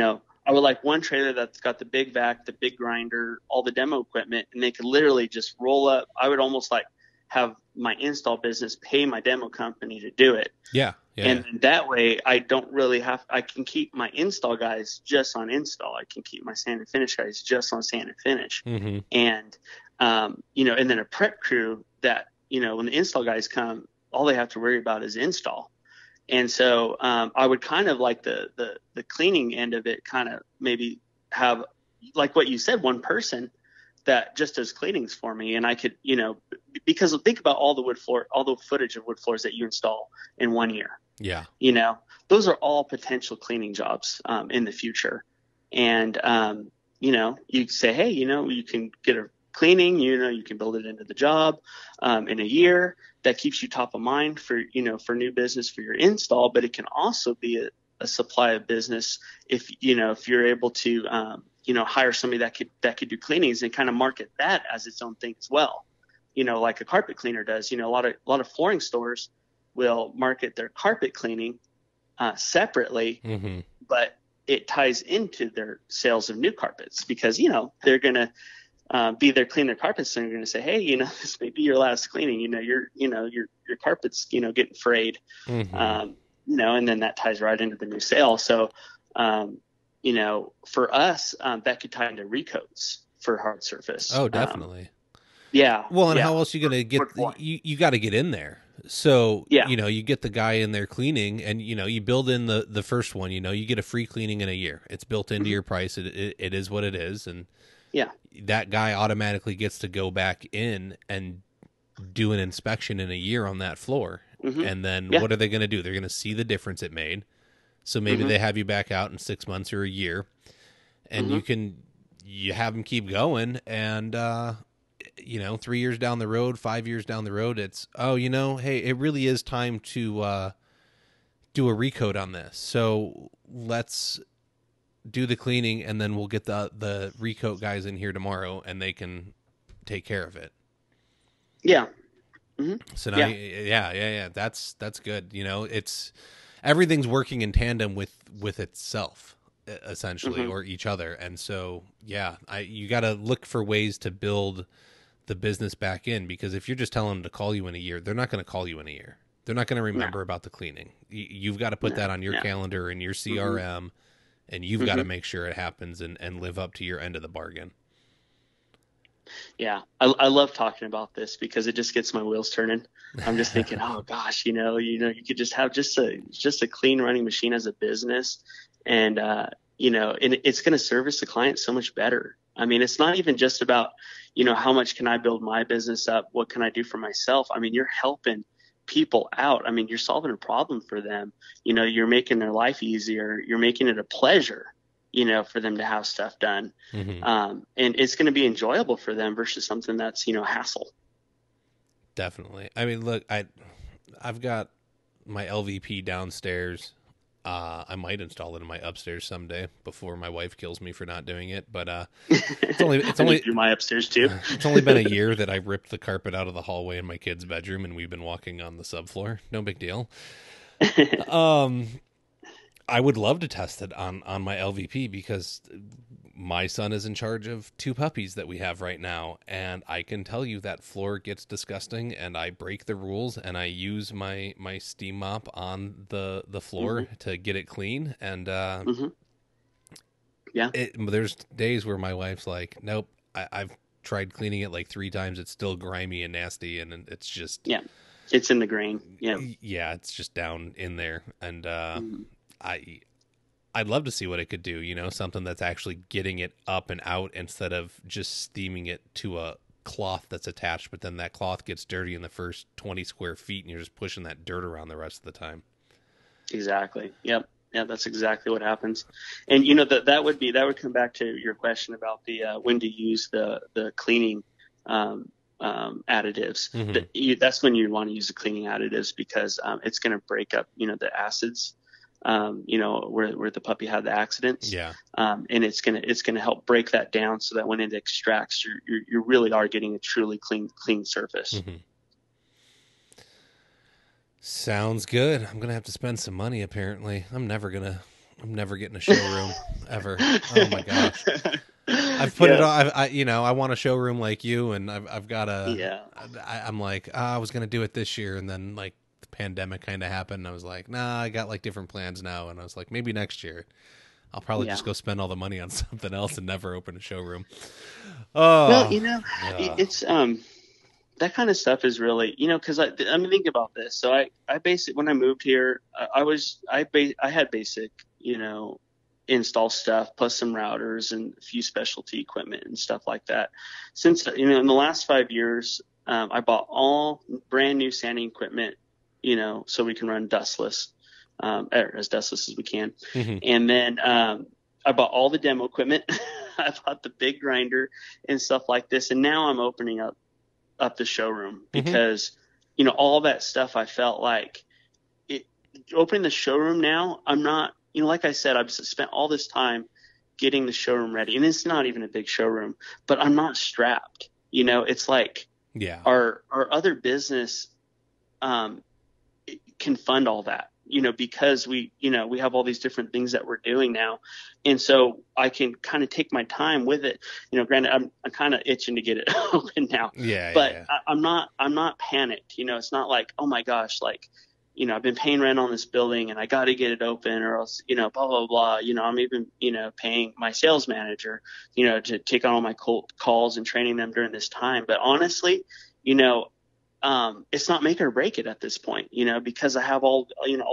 I would like one trailer that's got the big vac, the big grinder, all the demo equipment, and they could literally just roll up. I would almost like have my install business pay my demo company to do it. Yeah. And that way I don't really I can keep my install guys just on install. I can keep my sand and finish guys just on sand and finish. And, and then a prep crew that, when the install guys come, all they have to worry about is install. And so I would kind of like the cleaning end of it, kind of maybe have, like what you said, one person that just does cleanings for me. And I could, because think about all the footage of wood floors that you install in 1 year. Yeah. Those are all potential cleaning jobs in the future. And, you say, hey, you can get a cleaning, you can build it into the job in a year. That keeps you top of mind for new business for your install, but it can also be a supply of business if you're able to hire somebody that could do cleanings and kind of market that as its own thing as well. Like a carpet cleaner does. A lot of flooring stores will market their carpet cleaning separately, but it ties into their sales of new carpets, because they're gonna be there clean their carpets, and they're going to say, hey, this may be your last cleaning. Your carpet's, getting frayed. Mm-hmm. And then that ties right into the new sale. So, for us, that could tie into recoats for hard surface. Oh, definitely. Yeah. Well, and Yeah. how else are you going to get, you got to get in there. So, Yeah. you get the guy in there cleaning, and, you build in the first one, you get a free cleaning in a year. It's built into your price. It is what it is. And yeah, that guy automatically gets to go back in and do an inspection in a year on that floor. And then what are they going to do? They're going to see the difference it made. So maybe they have you back out in 6 months or a year, and you have them keep going. And, 3 years down the road, 5 years down the road, it's, hey, it really is time to do a recoat on this. So let's do the cleaning, and then we'll get the recoat guys in here tomorrow, and they can take care of it. Yeah. So now, that's good. It's everything's working in tandem with itself, essentially, or each other. And so, you got to look for ways to build the business back in, because if you're just telling them to call you in a year, they're not going to call you in a year. They're not going to remember about the cleaning. You've got to put that on your calendar and your CRM, and you've got to make sure it happens and live up to your end of the bargain. Yeah, I love talking about this because it just gets my wheels turning. I'm just thinking, oh gosh, you could just have just a clean running machine as a business, and and it's going to service the client so much better. I mean, it's not even just about, how much can I build my business up? What can I do for myself? I mean, you're helping people out. I mean, you're solving a problem for them. You're making their life easier. You're making it a pleasure, for them to have stuff done. And it's going to be enjoyable for them versus something that's, hassle. Definitely. I mean, look, I've got my LVP downstairs. I might install it in my upstairs someday before my wife kills me for not doing it. But it's only do my upstairs too. It's only been a year that I ripped the carpet out of the hallway in my kid's bedroom, and we've been walking on the subfloor. No big deal. I would love to test it on my LVP, because my son is in charge of 2 puppies that we have right now, and I can tell you that floor gets disgusting, and I break the rules, and I use my steam mop on the floor to get it clean, and there's days where my wife's like, nope, I've tried cleaning it like 3 times, it's still grimy and nasty, and it's just it's in the grain. It's just down in there, and I'd love to see what it could do, something that's actually getting it up and out instead of just steaming it to a cloth that's attached, but then that cloth gets dirty in the first 20 square feet and you're just pushing that dirt around the rest of the time. Exactly. Yep. Yeah, that's exactly what happens. And that would come back to your question about the when to use the cleaning additives. That's when you want to use the cleaning additives, because it's going to break up the acids where the puppy had the accidents. And it's gonna help break that down, so that when it extracts, you really are getting a truly clean surface. Sounds good. I'm gonna have to spend some money. Apparently, I'm never getting a showroom ever. Oh my gosh. I've put it on. I want a showroom like you, and I've got I'm like, I was gonna do it this year, and then like the pandemic kind of happened, and I was like, nah, I got like different plans now, and I was like, maybe next year I'll probably just go spend all the money on something else and never open a showroom. Well, it's that kind of stuff is really, because I'm thinking about this. So I basically, when I moved here, I had basic, install stuff plus some routers and a few specialty equipment and stuff like that. Since, in the last 5 years, I bought all brand new sanding equipment, so we can run dustless, or as dustless as we can. And then, I bought all the demo equipment. I bought the big grinder and stuff like this. And now I'm opening up the showroom, because, all that stuff, I felt like opening the showroom now, I'm not, like I said, I've spent all this time getting the showroom ready, and it's not even a big showroom, but I'm not strapped. It's like, our other business, can fund all that. because we have all these different things that we're doing now. And so I can kind of take my time with it. Granted, I'm kind of itching to get it open now, but I'm not panicked. It's not like, oh my gosh, like, I've been paying rent on this building and I got to get it open, or else, blah, blah, blah. I'm even, paying my sales manager, to take on all my cold calls and training them during this time. But honestly, it's not make or break it at this point, because I have all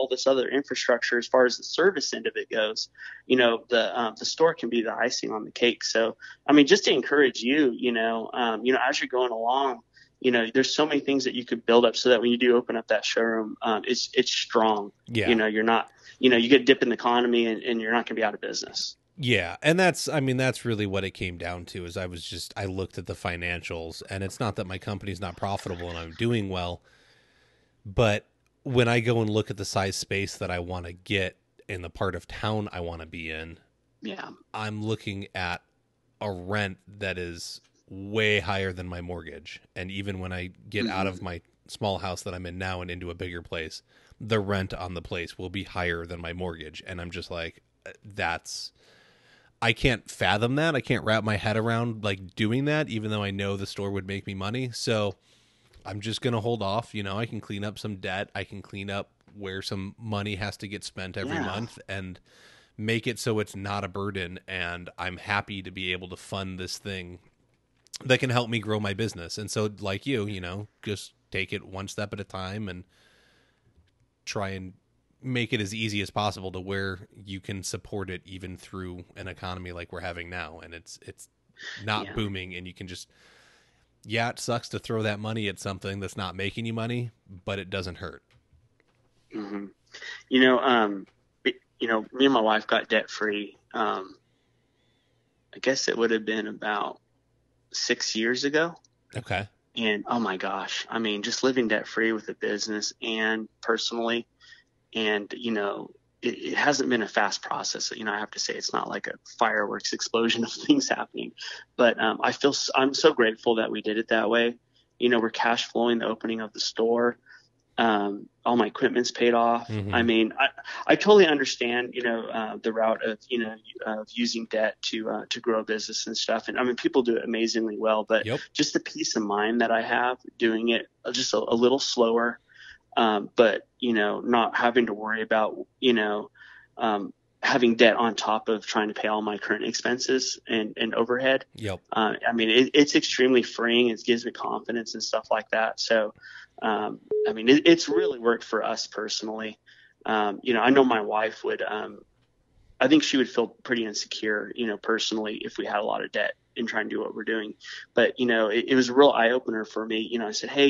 this other infrastructure as far as the service end of it goes. The store can be the icing on the cake. So, I mean, just to encourage you, as you're going along, there's so many things that you could build up so that when you do open up that showroom, it's strong. Yeah. You're not, you get a dip in the economy and you're not going to be out of business. Yeah. And that's really what it came down to. Is I looked at the financials, and it's not that my company's not profitable and I'm doing well, but when I go and look at the size space that I want to get in the part of town I want to be in, I'm looking at a rent that is way higher than my mortgage. And even when I get out of my small house that I'm in now and into a bigger place, the rent on the place will be higher than my mortgage. And I'm just like, I can't fathom that. I can't wrap my head around like doing that, even though I know the store would make me money. So I'm just going to hold off. I can clean up some debt. I can clean up where some money has to get spent every month and make it so it's not a burden. And I'm happy to be able to fund this thing that can help me grow my business. And so like you, just take it one step at a time and try and make it as easy as possible to where you can support it even through an economy like we're having now. And it's not booming, and you can just, it sucks to throw that money at something that's not making you money, but it doesn't hurt. Mm-hmm. Me and my wife got debt free. I guess it would have been about 6 years ago. Okay. And oh my gosh, I mean, just living debt free with the business and personally, and it hasn't been a fast process. I have to say it's not like a fireworks explosion of things happening, but I'm so grateful that we did it that way. We're cash flowing the opening of the store. All my equipment's paid off. Mm-hmm. I mean, I totally understand, the route of, of using debt to grow a business and stuff. And I mean, people do it amazingly well, but just the peace of mind that I have doing it just a little slower, but, not having to worry about, having debt on top of trying to pay all my current expenses and overhead. I mean, it's extremely freeing. It gives me confidence and stuff like that. So, I mean, it's really worked for us personally. I know my wife would, I think she would feel pretty insecure, personally, if we had a lot of debt in trying to do what we're doing. But, it was a real eye opener for me. I said, hey,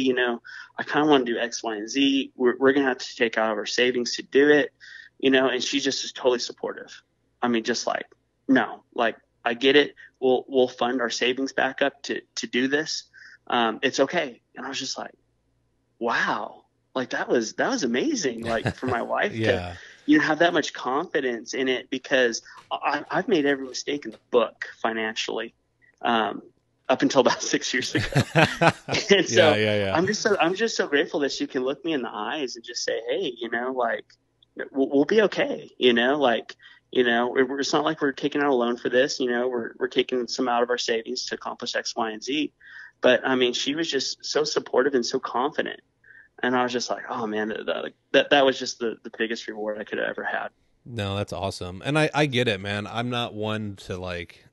I kind of want to do X, Y, and Z. We're going to have to take out of our savings to do it, and she just is totally supportive. I mean, just like, no, like, I get it. We'll fund our savings back up to do this. It's okay. And I was just like, wow, like that was amazing. Like for my wife to, have that much confidence in it, because I've made every mistake in the book financially, up until about 6 years ago. And so I'm just so grateful that she can look me in the eyes and just say, hey, like we'll be okay. It's not like we're taking out a loan for this, we're taking some out of our savings to accomplish X, Y, and Z. But I mean, she was just so supportive and so confident. And I was just like, oh man, that was just the biggest reward I could have ever had. No, that's awesome. And I get it, man. I'm not one to like,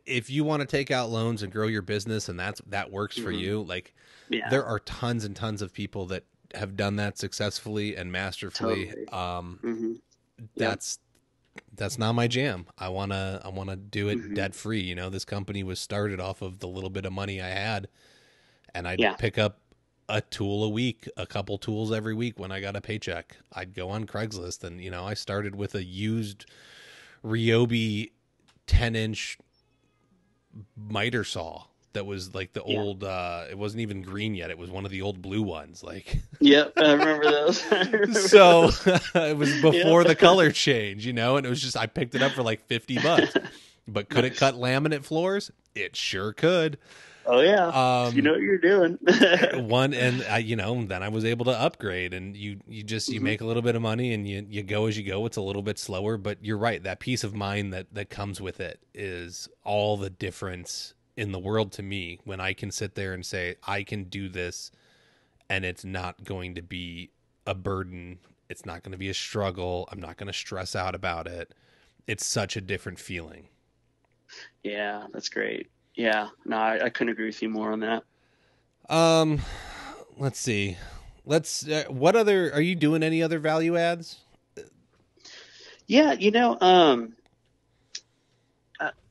if you want to take out loans and grow your business and that works for you, like there are tons and tons of people that have done that successfully and masterfully. Totally. That's not my jam. I want to do it debt free. This company was started off of the little bit of money I had, and I'd pick up a tool a week, a couple tools every week when I got a paycheck. I'd go on Craigslist, and I started with a used Ryobi 10-inch miter saw that was like the old, it wasn't even green yet. It was one of the old blue ones. Like, yep, I remember those. So it was before the color change, and it was just, I picked it up for like $50, but could it cut laminate floors? It sure could. Oh yeah. You know what you're doing. One, and then I was able to upgrade, and you make a little bit of money, and you go as you go. It's a little bit slower, but you're right. That peace of mind that comes with it is all the difference in the world to me, when I can sit there and say, I can do this, and it's not going to be a burden. It's not going to be a struggle. I'm not going to stress out about it. It's such a different feeling. Yeah, that's great. Yeah, no, I couldn't agree with you more on that. Let's see. What other, are you doing any other value adds? Yeah,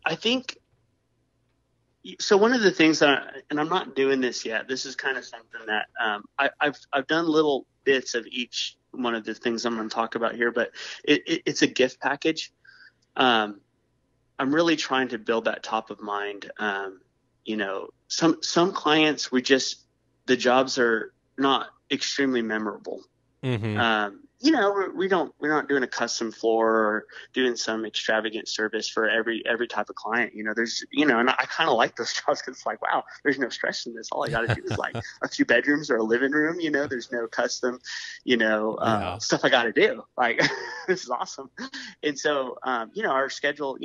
I think, so one of the things that, and I'm not doing this yet, this is kind of something that I've done little bits of each one of the things I'm going to talk about here, but it's a gift package. I'm really trying to build that top of mind. Some clients, the jobs are not extremely memorable. Mm-hmm. We're not doing a custom floor or doing some extravagant service for every type of client. And I kind of like those jobs because it's like, wow, there's no stress in this. All I got to do is like a few bedrooms or a living room. There's no custom, stuff I got to do. Like, this is awesome. And so, our schedule,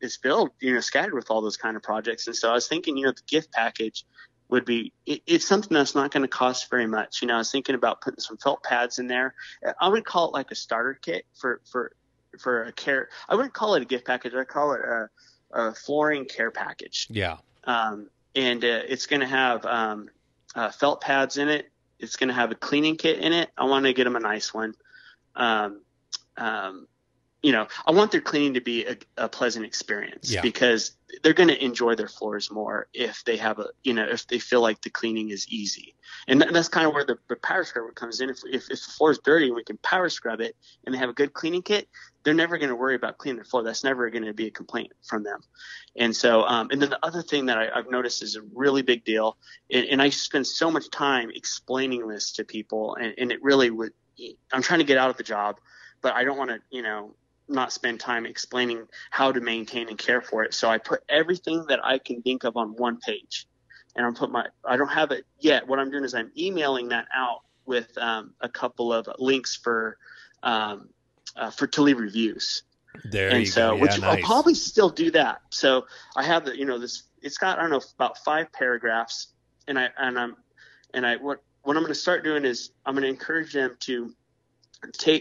is filled, scattered with all those kind of projects. And so I was thinking, the gift package would be, it's something that's not going to cost very much. I was thinking about putting some felt pads in there. I would call it like a starter kit for a care. I wouldn't call it a gift package. I call it a flooring care package. Yeah. It's going to have felt pads in it. It's going to have a cleaning kit in it. I want to get them a nice one. I want their cleaning to be a pleasant experience, because they're going to enjoy their floors more if they have if they feel like the cleaning is easy. And that's kind of where the power scrubber comes in. If the floor is dirty and we can power scrub it and they have a good cleaning kit, they're never going to worry about cleaning their floor. That's never going to be a complaint from them. And so, and then the other thing that I've noticed is a really big deal. And I spend so much time explaining this to people, and it really I'm trying to get out of the job, but I don't want to, not spend time explaining how to maintain and care for it. So I put everything that I can think of on one page, and I don't have it yet. What I'm doing is I'm emailing that out with a couple of links to leave reviews. Which nice. I'll probably still do that. So I have it's got, I don't know, about 5 paragraphs, what I'm going to start doing is I'm going to encourage them to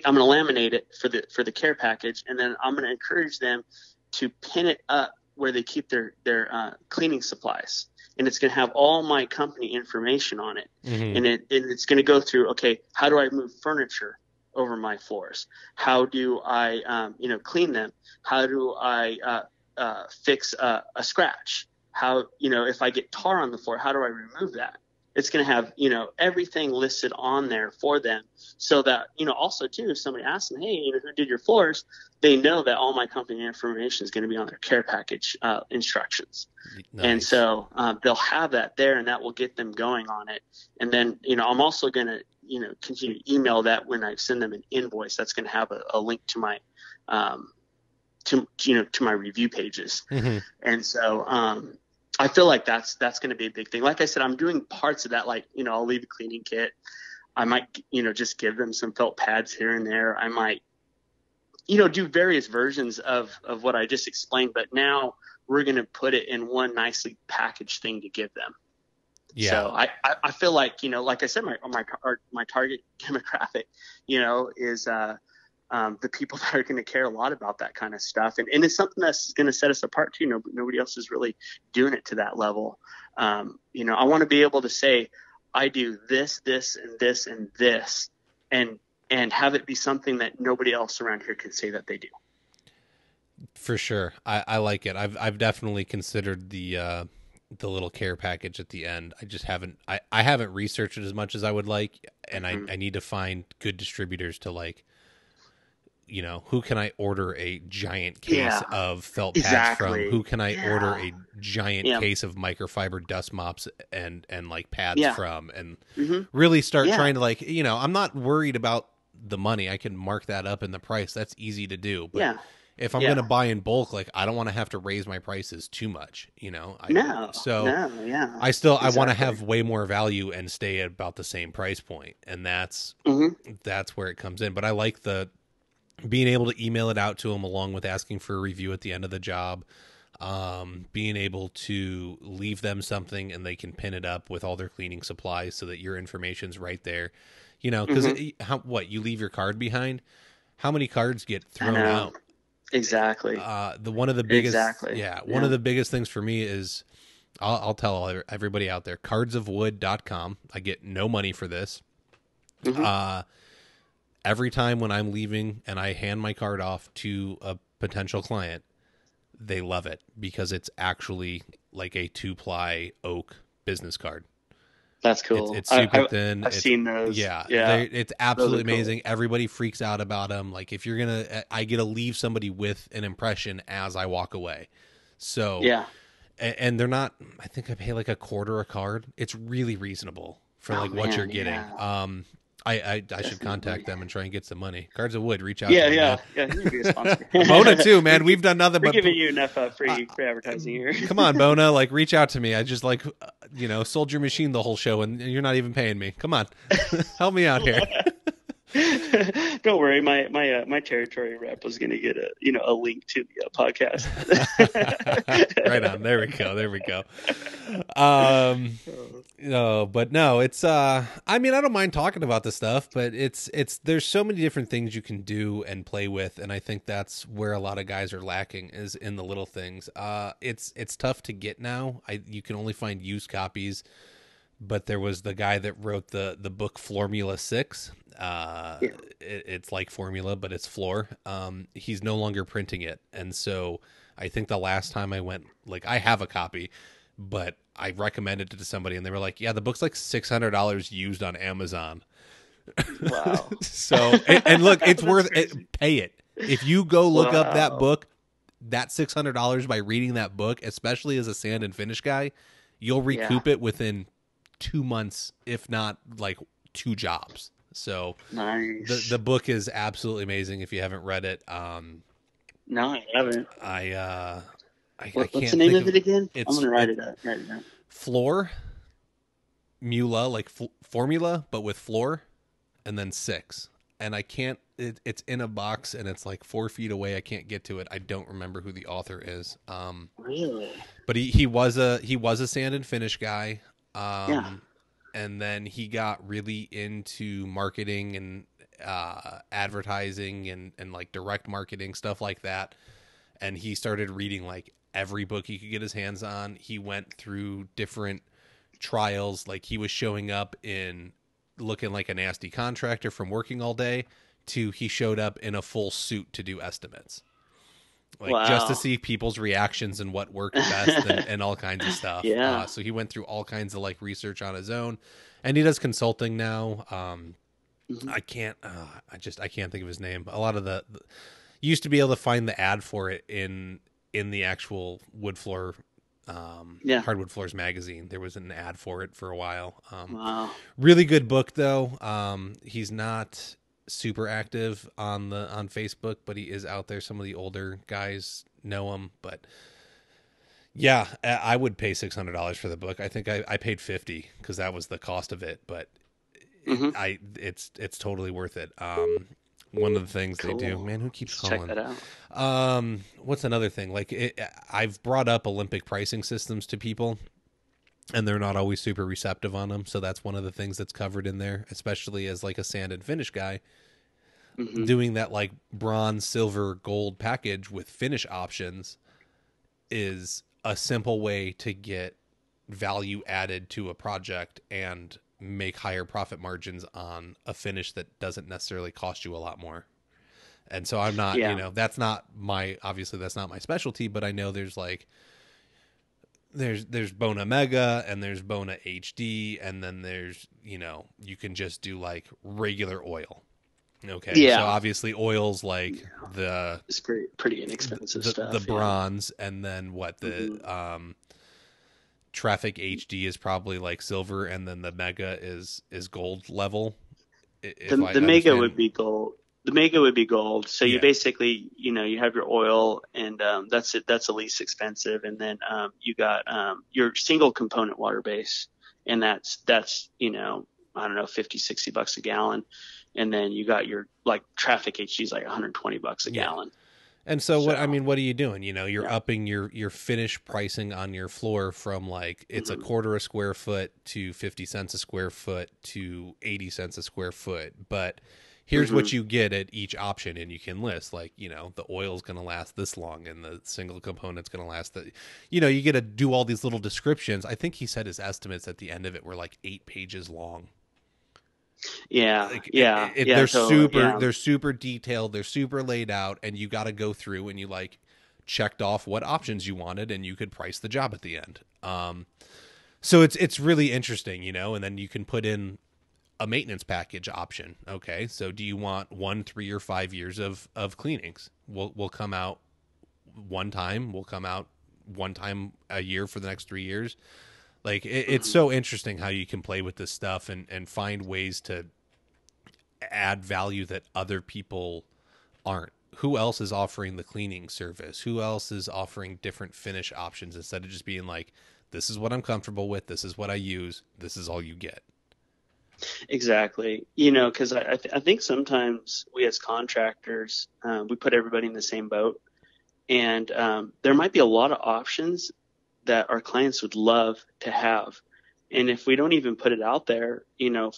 I'm going to laminate it for the care package, and then I'm going to encourage them to pin it up where they keep their cleaning supplies, and it's going to have all my company information on it. Mm-hmm. And it's going to go through, okay, how do I move furniture over my floors? How do I clean them? How do I fix a scratch? How, if I get tar on the floor, how do I remove that? It's going to have, everything listed on there for them, so that, also too, if somebody asks them, hey, who did your floors, they know that all my company information is going to be on their care package instructions. Nice. And so they'll have that there, and that will get them going on it. And then, I'm also going to, continue to email that when I send them an invoice. That's going to have a link to my, to my review pages. Mm-hmm. And so, I feel like that's going to be a big thing. Like I said, I'm doing parts of that. Like, I'll leave a cleaning kit. I might, just give them some felt pads here and there. I might, do various versions of what I just explained, but now we're going to put it in one nicely packaged thing to give them. Yeah. So I feel like, like I said, my target demographic, is, the people that are going to care a lot about that kind of stuff. And it's something that's going to set us apart too. Nobody else is really doing it to that level. I want to be able to say, I do this, this, and this, and this, and have it be something that nobody else around here can say that they do. For sure. I like it. I've definitely considered the little care package at the end. I just haven't, I haven't researched it as much as I would like. And mm-hmm. I need to find good distributors to who can I order a giant case of felt pads from? Who can I order a giant case of microfiber dust mops and like pads from? And mm-hmm. really start trying to I'm not worried about the money. I can mark that up in the price. That's easy to do. But if I'm Yeah. going to buy in bulk, like I don't want to have to raise my prices too much, you know? No, yeah. I want to Exactly. have way more value and stay at about the same price point. And that's where it comes in. But I like the being able to email it out to them along with asking for a review at the end of the job. Being able to leave them something and they can pin it up with all their cleaning supplies so that your information's right there, you know, because you leave your card behind, how many cards get thrown out? Exactly. One of the biggest, one of the biggest things for me is I'll tell everybody out there, cardsofwood.com. I get no money for this. Every time when I'm leaving and I hand my card off to a potential client, they love it because it's actually like a 2-ply oak business card. That's cool. It's super thin. I've seen those. Yeah. It's absolutely amazing. Cool. Everybody freaks out about them. Like if you're I get to leave somebody with an impression as I walk away. So, yeah. And they're not, I think I pay like $0.25 a card. It's really reasonable for what you're getting. Yeah. I should contact them and try and get some money. Cards of Wood, reach out. Yeah, to yeah, yeah. He's a sponsor. Bona too, man. We've done nothing We're but giving you enough free advertising here. Come on, Bona, like reach out to me. I just sold your machine the whole show, and you're not even paying me. Come on, help me out here. Don't worry, my territory rep was going to get a link to the podcast. Right on. There we go. No, but no, it's I mean, I don't mind talking about this stuff, but it's there's so many different things you can do and play with, and I think that's where a lot of guys are lacking is in the little things. It's tough to get now. You can only find used copies, but there was the guy that wrote the book Formula 6. It's like formula, but it's floor. He's no longer printing it, and so I think the last time I went, like I have a copy, but I recommended it to somebody, and they were like, "Yeah, the book's like $600 used on Amazon." Wow! So and look, it's worth it. Pay it if you go look up that book. That $600 by reading that book, especially as a sand and finish guy, you'll recoup it within 2 months, if not like 2 jobs. So nice. The book is absolutely amazing if you haven't read it. No, I haven't. What's the name of it again? I'm going to write it down. Floor, Mula, like formula, but with floor, and then 6. And I can't, it's in a box and it's like 4 feet away. I can't get to it. I don't remember who the author is. Really? But he was a sand and finish guy. And then he got really into marketing and advertising and like direct marketing, stuff like that. And he started reading like every book he could get his hands on. He went through different trials. Like he was showing up in looking like a nasty contractor from working all day to he showed up in a full suit to do estimates. Like just to see people's reactions and what worked best and all kinds of stuff. Yeah. So he went through all kinds of like research on his own, and he does consulting now. I can't think of his name. A lot of the you used to be able to find the ad for it in the actual wood floor, Hardwood Floors magazine. There was an ad for it for a while. Really good book though. He's not super active on Facebook, but he is out there. Some of the older guys know him, but yeah, I would pay $600 for the book. I think I paid $50 because that was the cost of it, but it's totally worth it. One of the things they do, man, who keeps calling? Check that out. What's another thing? Like I've brought up Olympic pricing systems to people, and they're not always super receptive on them. So that's one of the things that's covered in there, especially as like a sand and finish guy. Doing that like bronze, silver, gold package with finish options is a simple way to get value added to a project and make higher profit margins on a finish that doesn't necessarily cost you a lot more. And so I'm not, that's not my specialty, but I know there's like, there's Bona Mega and there's Bona HD. And then there's, you can just do like regular oil. Okay. Yeah. So obviously oil's like it's pretty inexpensive stuff. The bronze, and then what Traffic HD is probably like silver, and then the Mega is gold level. The Mega would be gold. The mega would be gold. So you Yeah. basically, you have your oil, and that's it. That's the least expensive. And then you got your single component water base, and that's I don't know, 50, $60 a gallon. And then you got your like traffic HG is like $120 a gallon. And so what are you doing? You're Yeah. upping your finish pricing on your floor from like it's a quarter a square foot to 50 cents a square foot to 80 cents a square foot. But here's what you get at each option, and you can list like, the oil's going to last this long and the single component's going to last you get to do all these little descriptions. I think he said his estimates at the end of it were like 8 pages long. Yeah. Like, Yeah. they're Totally. they're super detailed, they're super laid out, and you got to go through and you like checked off what options you wanted, and you could price the job at the end. So it's really interesting, and then you can put in a maintenance package option. Okay, so do you want 1, 3, or 5 years of cleanings? We'll come out one time. We'll come out one time a year for the next 3 years. Like it's so interesting how you can play with this stuff and find ways to add value that other people aren't. Who else is offering the cleaning service? Who else is offering different finish options instead of just being like, this is what I'm comfortable with. This is what I use. This is all you get. Exactly. Because I think sometimes we as contractors, we put everybody in the same boat, and there might be a lot of options that our clients would love to have. And if we don't even put it out there,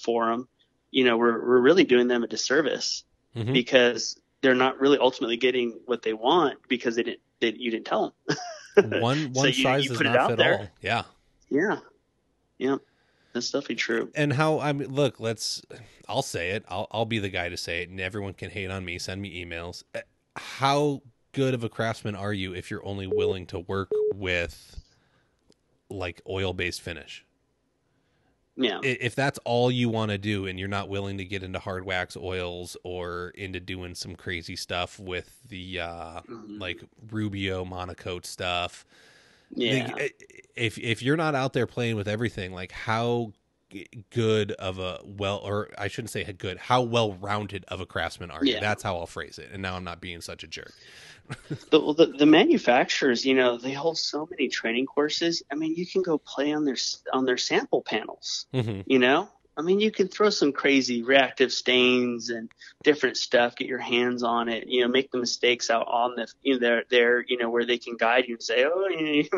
for them, we're really doing them a disservice because they're not really ultimately getting what they want because you didn't tell them. One So size you does put it not out fit there. all. Yeah. Yeah. Yeah. That's definitely true. And look, I'll say it. I'll be the guy to say it, and everyone can hate on me. Send me emails. How good of a craftsman are you if you're only willing to work with like oil-based finish? Yeah. If that's all you want to do and you're not willing to get into hard wax oils or into doing some crazy stuff with the like Rubio monocoat stuff. Yeah. If you're not out there playing with everything, like how good of how well-rounded of a craftsman are you? Yeah. That's how I'll phrase it. And now I'm not being such a jerk. The manufacturers, they hold so many training courses. I mean, you can go play on their sample panels. I mean, you can throw some crazy reactive stains and different stuff, get your hands on it, make the mistakes out on the, where they can guide you and say, oh, you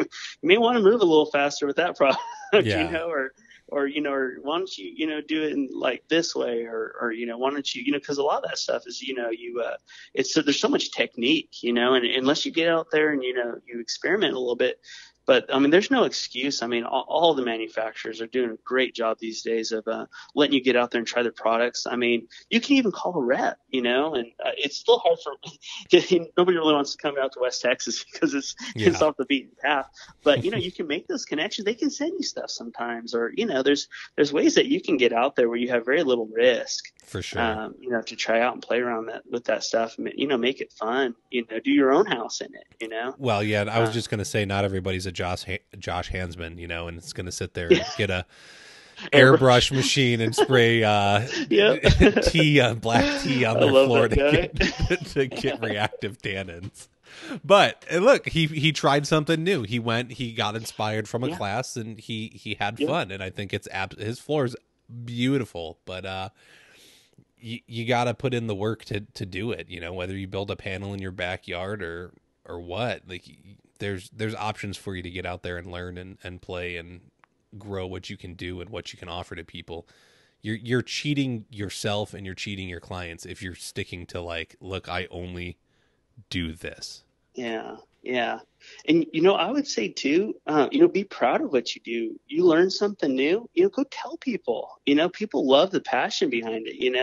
may want to move a little faster with that product, Yeah. or why don't you, do it in like this way, or why don't you, because a lot of that stuff is, there's so much technique, and unless you get out there and, you experiment a little bit. But I mean, there's no excuse. I mean, all the manufacturers are doing a great job these days of letting you get out there and try their products. I mean, you can even call a rep, and it's still hard for nobody really wants to come out to West Texas because it's off the beaten path. But you can make those connections. They can send you stuff sometimes, or there's ways that you can get out there where you have very little risk. For sure. To try out and play around with that stuff. Make it fun. Do your own house in it. Well, yeah, I was just going to say, not everybody's a Josh Hansman, and it's going to sit there and get a airbrush machine and spray black tea on their floor to get reactive tannins. But look, he tried something new. He got inspired from a class, and he had fun. And I think his floor is beautiful, but you got to put in the work to do it. Whether you build a panel in your backyard or what, like there's options for you to get out there and learn and play and grow what you can do and what you can offer to people. You're cheating yourself and you're cheating your clients if you're sticking to like, look, I only do this. Yeah. Yeah. And, I would say too, be proud of what you do. You learn something new, go tell people, people love the passion behind it, and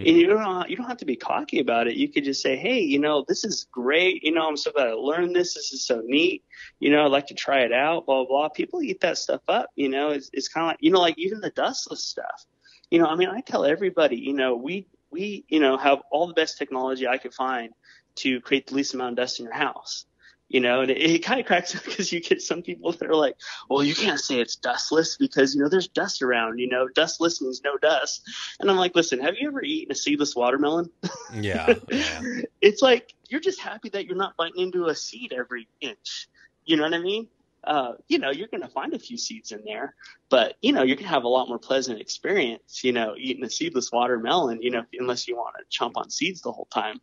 you don't have to be cocky about it. You could just say, hey, this is great. I'm so glad I learned this. This is so neat. I'd like to try it out, blah, blah, blah. People eat that stuff up. It's kind of like, like even the dustless stuff, I mean, I tell everybody, we have all the best technology I could find to create the least amount of dust in your house. And it kind of cracks up because you get some people that are like, well, you can't say it's dustless because, there's dust around, dustless means no dust. And I'm like, listen, have you ever eaten a seedless watermelon? Yeah. It's like, you're just happy that you're not biting into a seed every inch. You know what I mean? You're going to find a few seeds in there, but, you're going to have a lot more pleasant experience, eating a seedless watermelon, unless you want to chomp on seeds the whole time.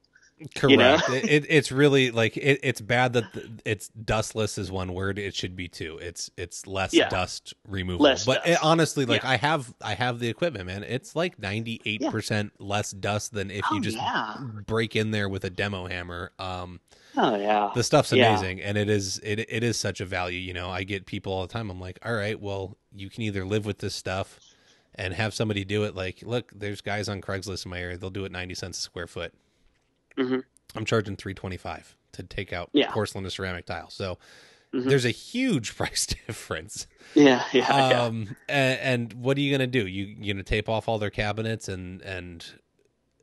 Correct. It's really like it's bad that it's dustless is one word. It should be two. It's less dust removal. But honestly, like I have the equipment, man. It's like 98% less dust than if you just break in there with a demo hammer. The stuff's amazing, and it is such a value. I get people all the time. I'm like, all right, well, you can either live with this stuff and have somebody do it. Like, look, there's guys on Craigslist in my area. They'll do it 90 cents a square foot. Mm-hmm. I'm charging $325 to take out porcelain to ceramic tile. So there's a huge price difference. And what are you going to do? You going to tape off all their cabinets and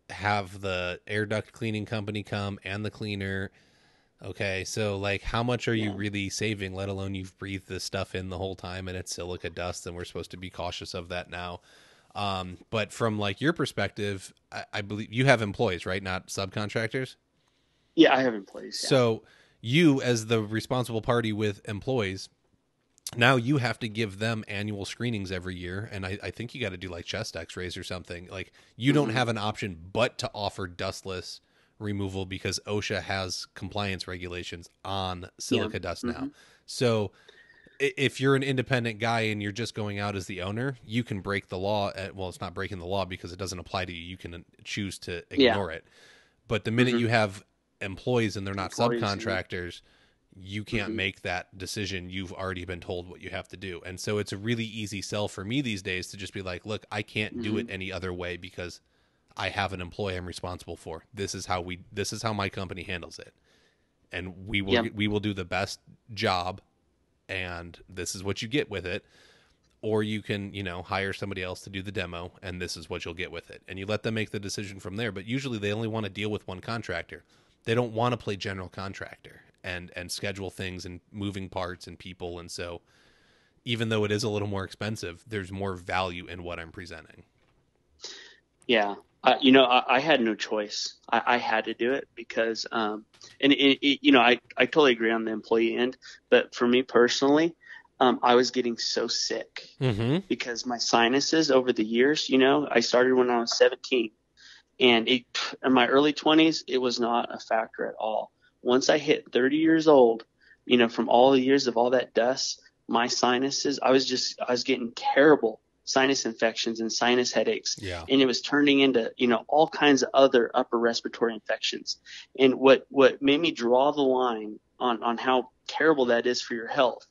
have the air duct cleaning company come and the cleaner. Okay. So like, how much are you really saving, let alone you've breathed this stuff in the whole time and it's silica dust, and we're supposed to be cautious of that now. But from like your perspective, I believe you have employees, right? Not subcontractors. Yeah, I have employees. Yeah. So you, as the responsible party with employees, now you have to give them annual screenings every year. And I think you got to do like chest x-rays or something. Like you don't have an option but to offer dustless removal because OSHA has compliance regulations on silica dust now. So if you're an independent guy and you're just going out as the owner, you can break the law. Well, it's not breaking the law because it doesn't apply to you. You can choose to ignore it. But the minute you have employees and they're not subcontractors, you can't make that decision. You've already been told what you have to do. And so it's a really easy sell for me these days to just be like, look, I can't do it any other way because I have an employee I'm responsible for. This is how my company handles it. And we will do the best job, and this is what you get with it. Or you can, hire somebody else to do the demo, and this is what you'll get with it. And you let them make the decision from there. But usually they only want to deal with one contractor. They don't want to play general contractor and schedule things and moving parts and people. And so even though it is a little more expensive, there's more value in what I'm presenting. Yeah. I had no choice. I had to do it because, I totally agree on the employee end, but for me personally, I was getting so sick because my sinuses over the years, I started when I was 17, and in my early 20s, it was not a factor at all. Once I hit 30 years old, from all the years of all that dust, my sinuses, I was getting terrible sinus infections and sinus headaches. Yeah. And it was turning into, all kinds of other upper respiratory infections. And what made me draw the line on how terrible that is for your health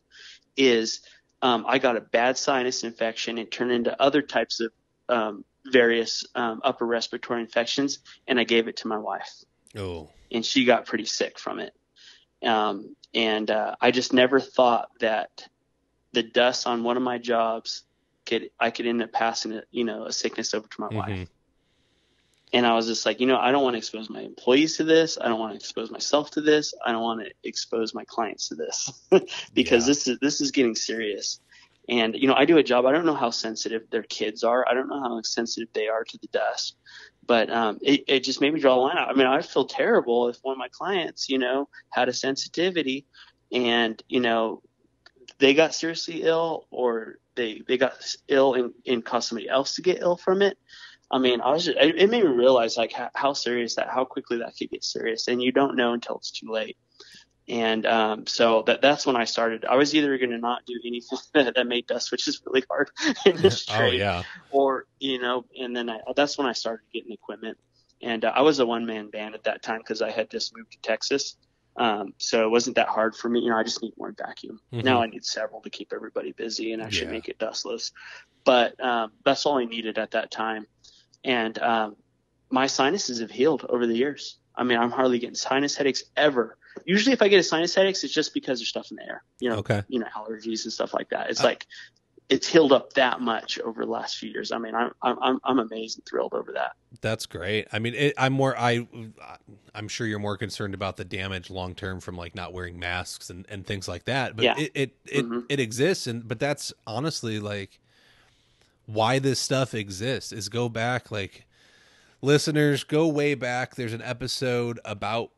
is I got a bad sinus infection. It turned into other types of various upper respiratory infections, and I gave it to my wife. Oh. And she got pretty sick from it. I just never thought that the dust on one of my jobs I could end up passing a sickness over to my wife. And I was just like, I don't want to expose my employees to this. I don't want to expose myself to this. I don't want to expose my clients to this because this is getting serious. And, I do a job. I don't know how sensitive their kids are. I don't know how sensitive they are to the dust, but it just made me draw a line out. I mean, I'd feel terrible if one of my clients, had a sensitivity and, they got seriously ill or they got ill and caused somebody else to get ill from it. I mean, it made me realize like how quickly that could get serious, and you don't know until it's too late. And so that's when I started. I was either going to not do anything that made dust, which is really hard in this trade, or and then that's when I started getting equipment. And I was a one-man band at that time because I had just moved to Texas. So it wasn't that hard for me. I just need one vacuum. Now I need several to keep everybody busy and actually make it dustless. But that's all I needed at that time. And my sinuses have healed over the years. I mean, I'm hardly getting sinus headaches ever. Usually if I get a sinus headaches, it's just because there's stuff in the air, allergies and stuff like that. It's like it's healed up that much over the last few years. I mean, I'm amazed and thrilled over that. That's great. I mean, I'm sure you're more concerned about the damage long term from like not wearing masks and things like that. But Yeah. it exists, but that's honestly like why this stuff exists. Is go back, like, listeners, go way back. There's an episode about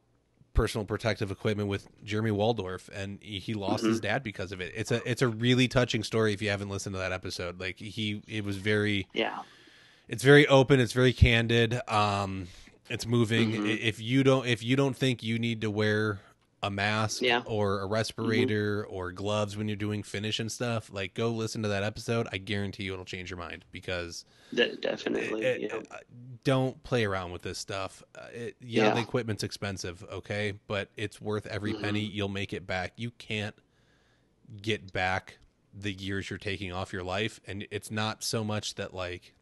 personal protective equipment with Jeremy Waldorf, and he lost his dad because of it. It's a really touching story if you haven't listened to that episode. Like it was very, it's very open, it's very candid. It's moving. If you don't think you need to wear a mask or a respirator or gloves when you're doing finish and stuff, like, go listen to that episode. I guarantee you it'll change your mind, because definitely don't play around with this stuff. The equipment's expensive, okay, but it's worth every penny. You'll make it back. You can't get back the years you're taking off your life, and it's not so much that, like,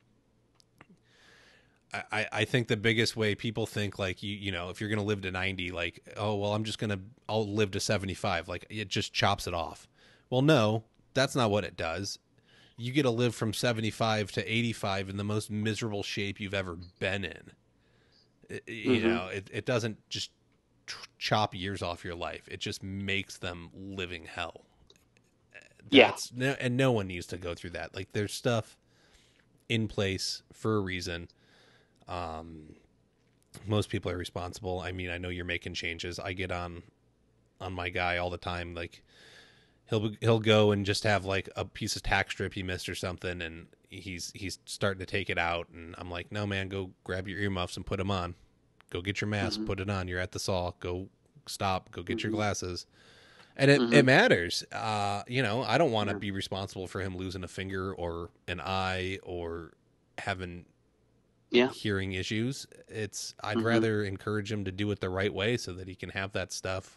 I think the biggest way people think, like, you know, if you're going to live to 90, like, oh, well, I'll live to 75. Like, it just chops it off. Well, no, that's not what it does. You get to live from 75 to 85 in the most miserable shape you've ever been in. You know, it doesn't just chop years off your life. It just makes them living hell. And no one needs to go through that. Like, there's stuff in place for a reason. Most people are responsible. I mean, I know you're making changes. I get on my guy all the time. Like, he'll go and just have like a piece of tack strip he missed or something, and he's starting to take it out, and I'm like, no, man, go grab your earmuffs and put them on. Go get your mask, put it on. You're at the saw. Go stop. Go get your glasses. And it matters. You know, I don't want to be responsible for him losing a finger or an eye or having hearing issues. I'd rather encourage him to do it the right way so that he can have that stuff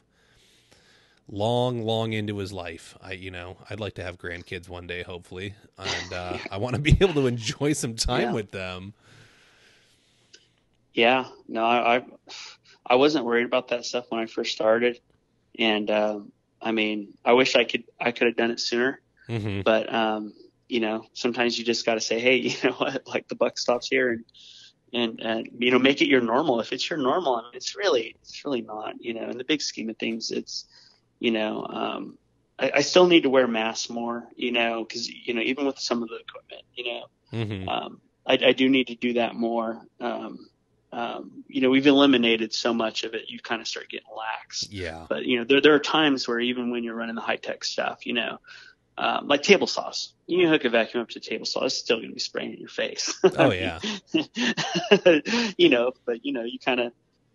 long into his life. I'd like to have grandkids one day, hopefully, and I want to be able to enjoy some time with them. Yeah, no, I wasn't worried about that stuff when I first started, and I mean, I wish I could have done it sooner, but you know, sometimes you just got to say, hey, you know what, like, the buck stops here, and you know, make it your normal. If it's your normal, I mean, it's really not, you know, in the big scheme of things. It's, you know, I still need to wear masks more, you know, because, you know, even with some of the equipment, you know, I do need to do that more. You know, we've eliminated so much of it, you kind of start getting lax. Yeah. But, you know, there are times where even when you're running the high tech stuff, you know, like table saws, you hook a vacuum up to a table saw, it's still going to be spraying in your face. Oh yeah. You know, but, you know, you kind of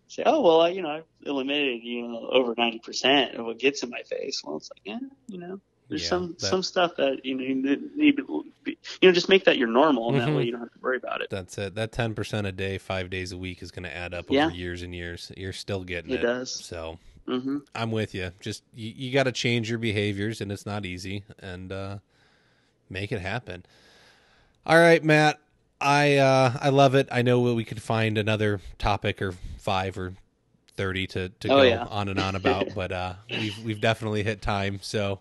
say, oh, well, you know, I've eliminated, you know, over 90% of what gets in my face. Well, it's like, yeah, you know, there's some stuff that, you know, need to be, you know, just make that your normal, and that way you don't have to worry about it. That's it. That 10% a day, 5 days a week is going to add up over years and years. You're still getting it. It does. So I'm with you. Just, you got to change your behaviors, and it's not easy, and make it happen. All right, Matt. I love it. I know we could find another topic or 5 or 30 to go on and on about, but we've definitely hit time, so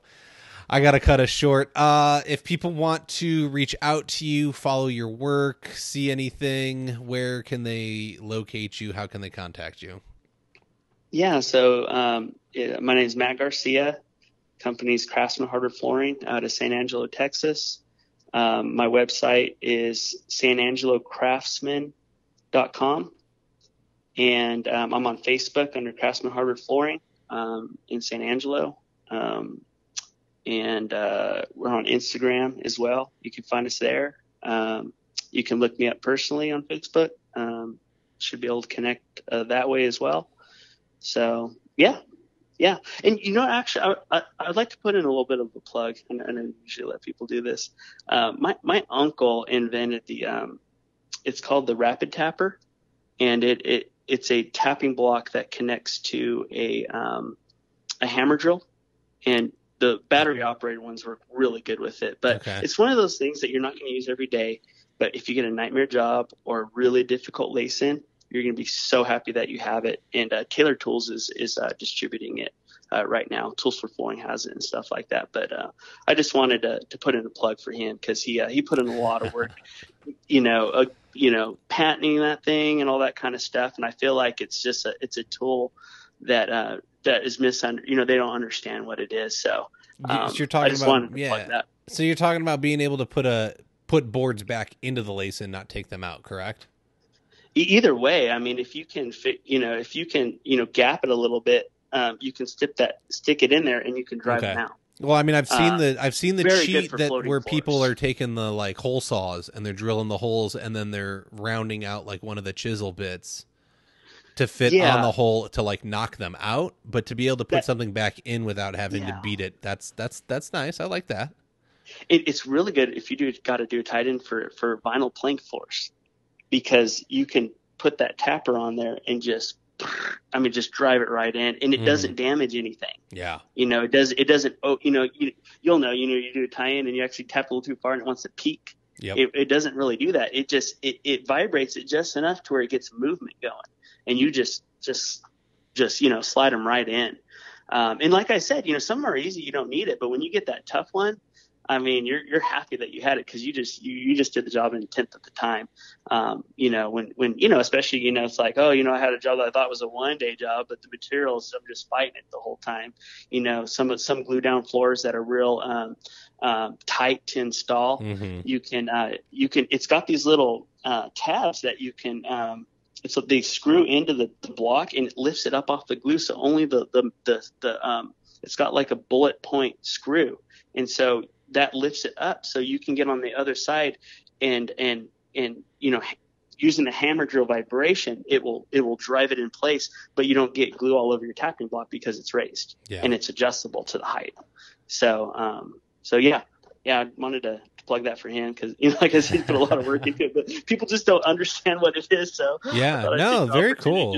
I got to cut us short. If people want to reach out to you, follow your work, see anything, where can they locate you? How can they contact you? Yeah, so my name is Matt Garcia. Company's Craftsman Hardwood Flooring out of San Angelo, Texas. My website is sanangelocraftsman.com. And I'm on Facebook under Craftsman Hardwood Flooring in San Angelo. And we're on Instagram as well. You can find us there. You can look me up personally on Facebook. Should be able to connect that way as well. So, yeah. And, you know, actually, I'd like to put in a little bit of a plug, and I usually let people do this. My uncle invented it's called the Rapid Tapper, and it's a tapping block that connects to a hammer drill, and the battery operated ones work really good with it. But it's one of those things that you're not going to use every day. But if you get a nightmare job or a really difficult lace in, you're going to be so happy that you have it. And Taylor Tools is distributing it. right now. Tools for Flooring has it and stuff like that. But I just wanted to put in a plug for him because he put in a lot of work, patenting that thing and all that kind of stuff. And I feel like it's a tool that is they don't understand what it is. So you're talking I just wanted to plug yeah. that. So you're talking about being able to put boards back into the lace and not take them out, correct? Either way, I mean, if you can gap it a little bit, you can stick it in there and you can drive them out. Well, I mean, I've seen the cheat that where floors. people are taking the like hole saws and they're drilling the holes and then they're rounding out like one of the chisel bits to fit on the hole to like knock them out, but to be able to put something back in without having to beat it, that's nice. I like that. It's really good if you got to do a tight end for vinyl plank floors, because you can put that tapper on there and just drive it right in, and it doesn't damage anything. Yeah. It doesn't, you'll know, you do a tie-in and you actually tap a little too far and it wants to peak. Yep. It doesn't really do that. It just, it vibrates it just enough to where it gets movement going, and you just slide them right in. And like I said, some are easy, you don't need it, but when you get that tough one, I mean, you're happy that you had it because you just did the job in a tenth of the time. When especially, it's like, I had a job that I thought was a 1-day job, but the materials, I'm just fighting it the whole time. Some glue down floors that are real tight to install. Mm-hmm. You can, it's got these little tabs that you can, so they screw into the block and it lifts it up off the glue. So only it's got like a bullet point screw. And so that lifts it up so you can get on the other side and using the hammer drill vibration, it will drive it in place, but you don't get glue all over your tapping block because it's raised and it's adjustable to the height. So I wanted to plug that for him because, like I said, he put a lot of work into it, but people just don't understand what it is. So very cool.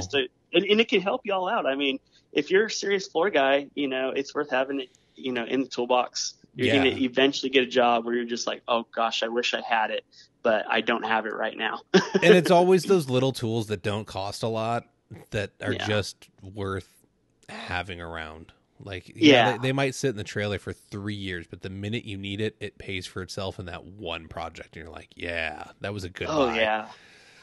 And it can help you all out. I mean, if you're a serious floor guy, it's worth having it, in the toolbox. You're going to eventually get a job where you're just like, oh gosh, I wish I had it, but I don't have it right now. And it's always those little tools that don't cost a lot that are just worth having around. Like, they might sit in the trailer for 3 years, but the minute you need it, it pays for itself in that one project. And you're like, yeah, that was a good buy. Oh yeah.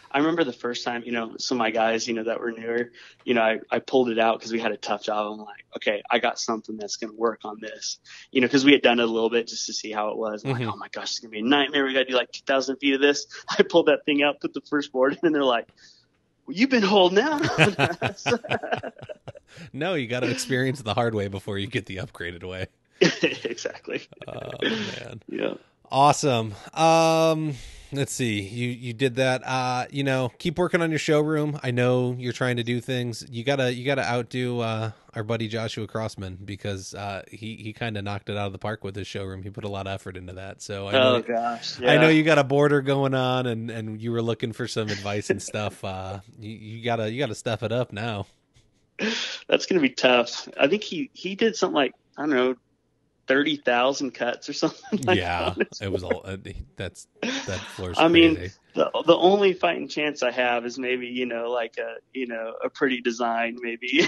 I remember the first time, some of my guys, that were newer, I pulled it out because we had a tough job. I'm like, okay, I got something that's going to work on this, because we had done it a little bit just to see how it was. I'm like, oh my gosh, it's going to be a nightmare. We got to do like 2,000 feet of this. I pulled that thing out, put the first board in, and they're like, well, you've been holding out on us. No, you got to experience the hard way before you get the upgraded way. Exactly. Oh, man. Yeah. Awesome. Let's see. You did that. Keep working on your showroom. I know you're trying to do things. You gotta outdo our buddy Joshua Crossman because he kind of knocked it out of the park with his showroom. He put a lot of effort into that. So gosh, yeah. I know you got a border going on, and you were looking for some advice and stuff. You gotta step it up now. That's gonna be tough. I think he did something like, I don't know, 30,000 cuts or something like that. It was all that floor's I crazy. mean, the only fighting chance I have is maybe, a pretty design, maybe,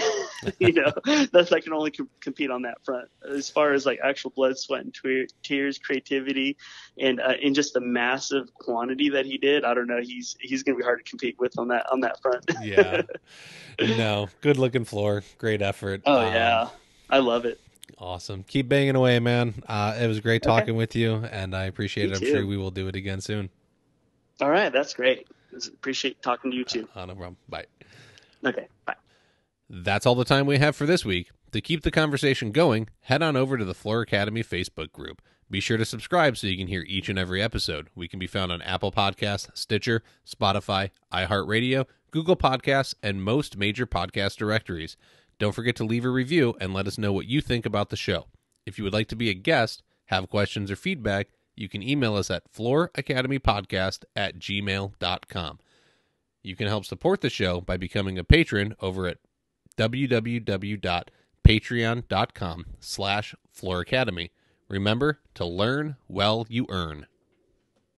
that's I can only compete on that front. As far as like actual blood, sweat, and tears, creativity, and in just the massive quantity that he did, I don't know. He's going to be hard to compete with on that front. Yeah. No, good looking floor. Great effort. Oh yeah. I love it. Awesome. Keep banging away, man. It was great talking with you, and I appreciate it. I'm sure we will do it again soon. All right. That's great. Appreciate talking to you too. No problem. Bye. Okay. Bye. That's all the time we have for this week. To keep the conversation going, head on over to the Floor Academy Facebook group. Be sure to subscribe so you can hear each and every episode. We can be found on Apple Podcasts, Stitcher, Spotify, iHeartRadio, Google Podcasts, and most major podcast directories. Don't forget to leave a review and let us know what you think about the show. If you would like to be a guest, have questions or feedback, you can email us at flooracademypodcast@gmail.com. You can help support the show by becoming a patron over at www.patreon.com/flooracademy. Remember to learn while you earn.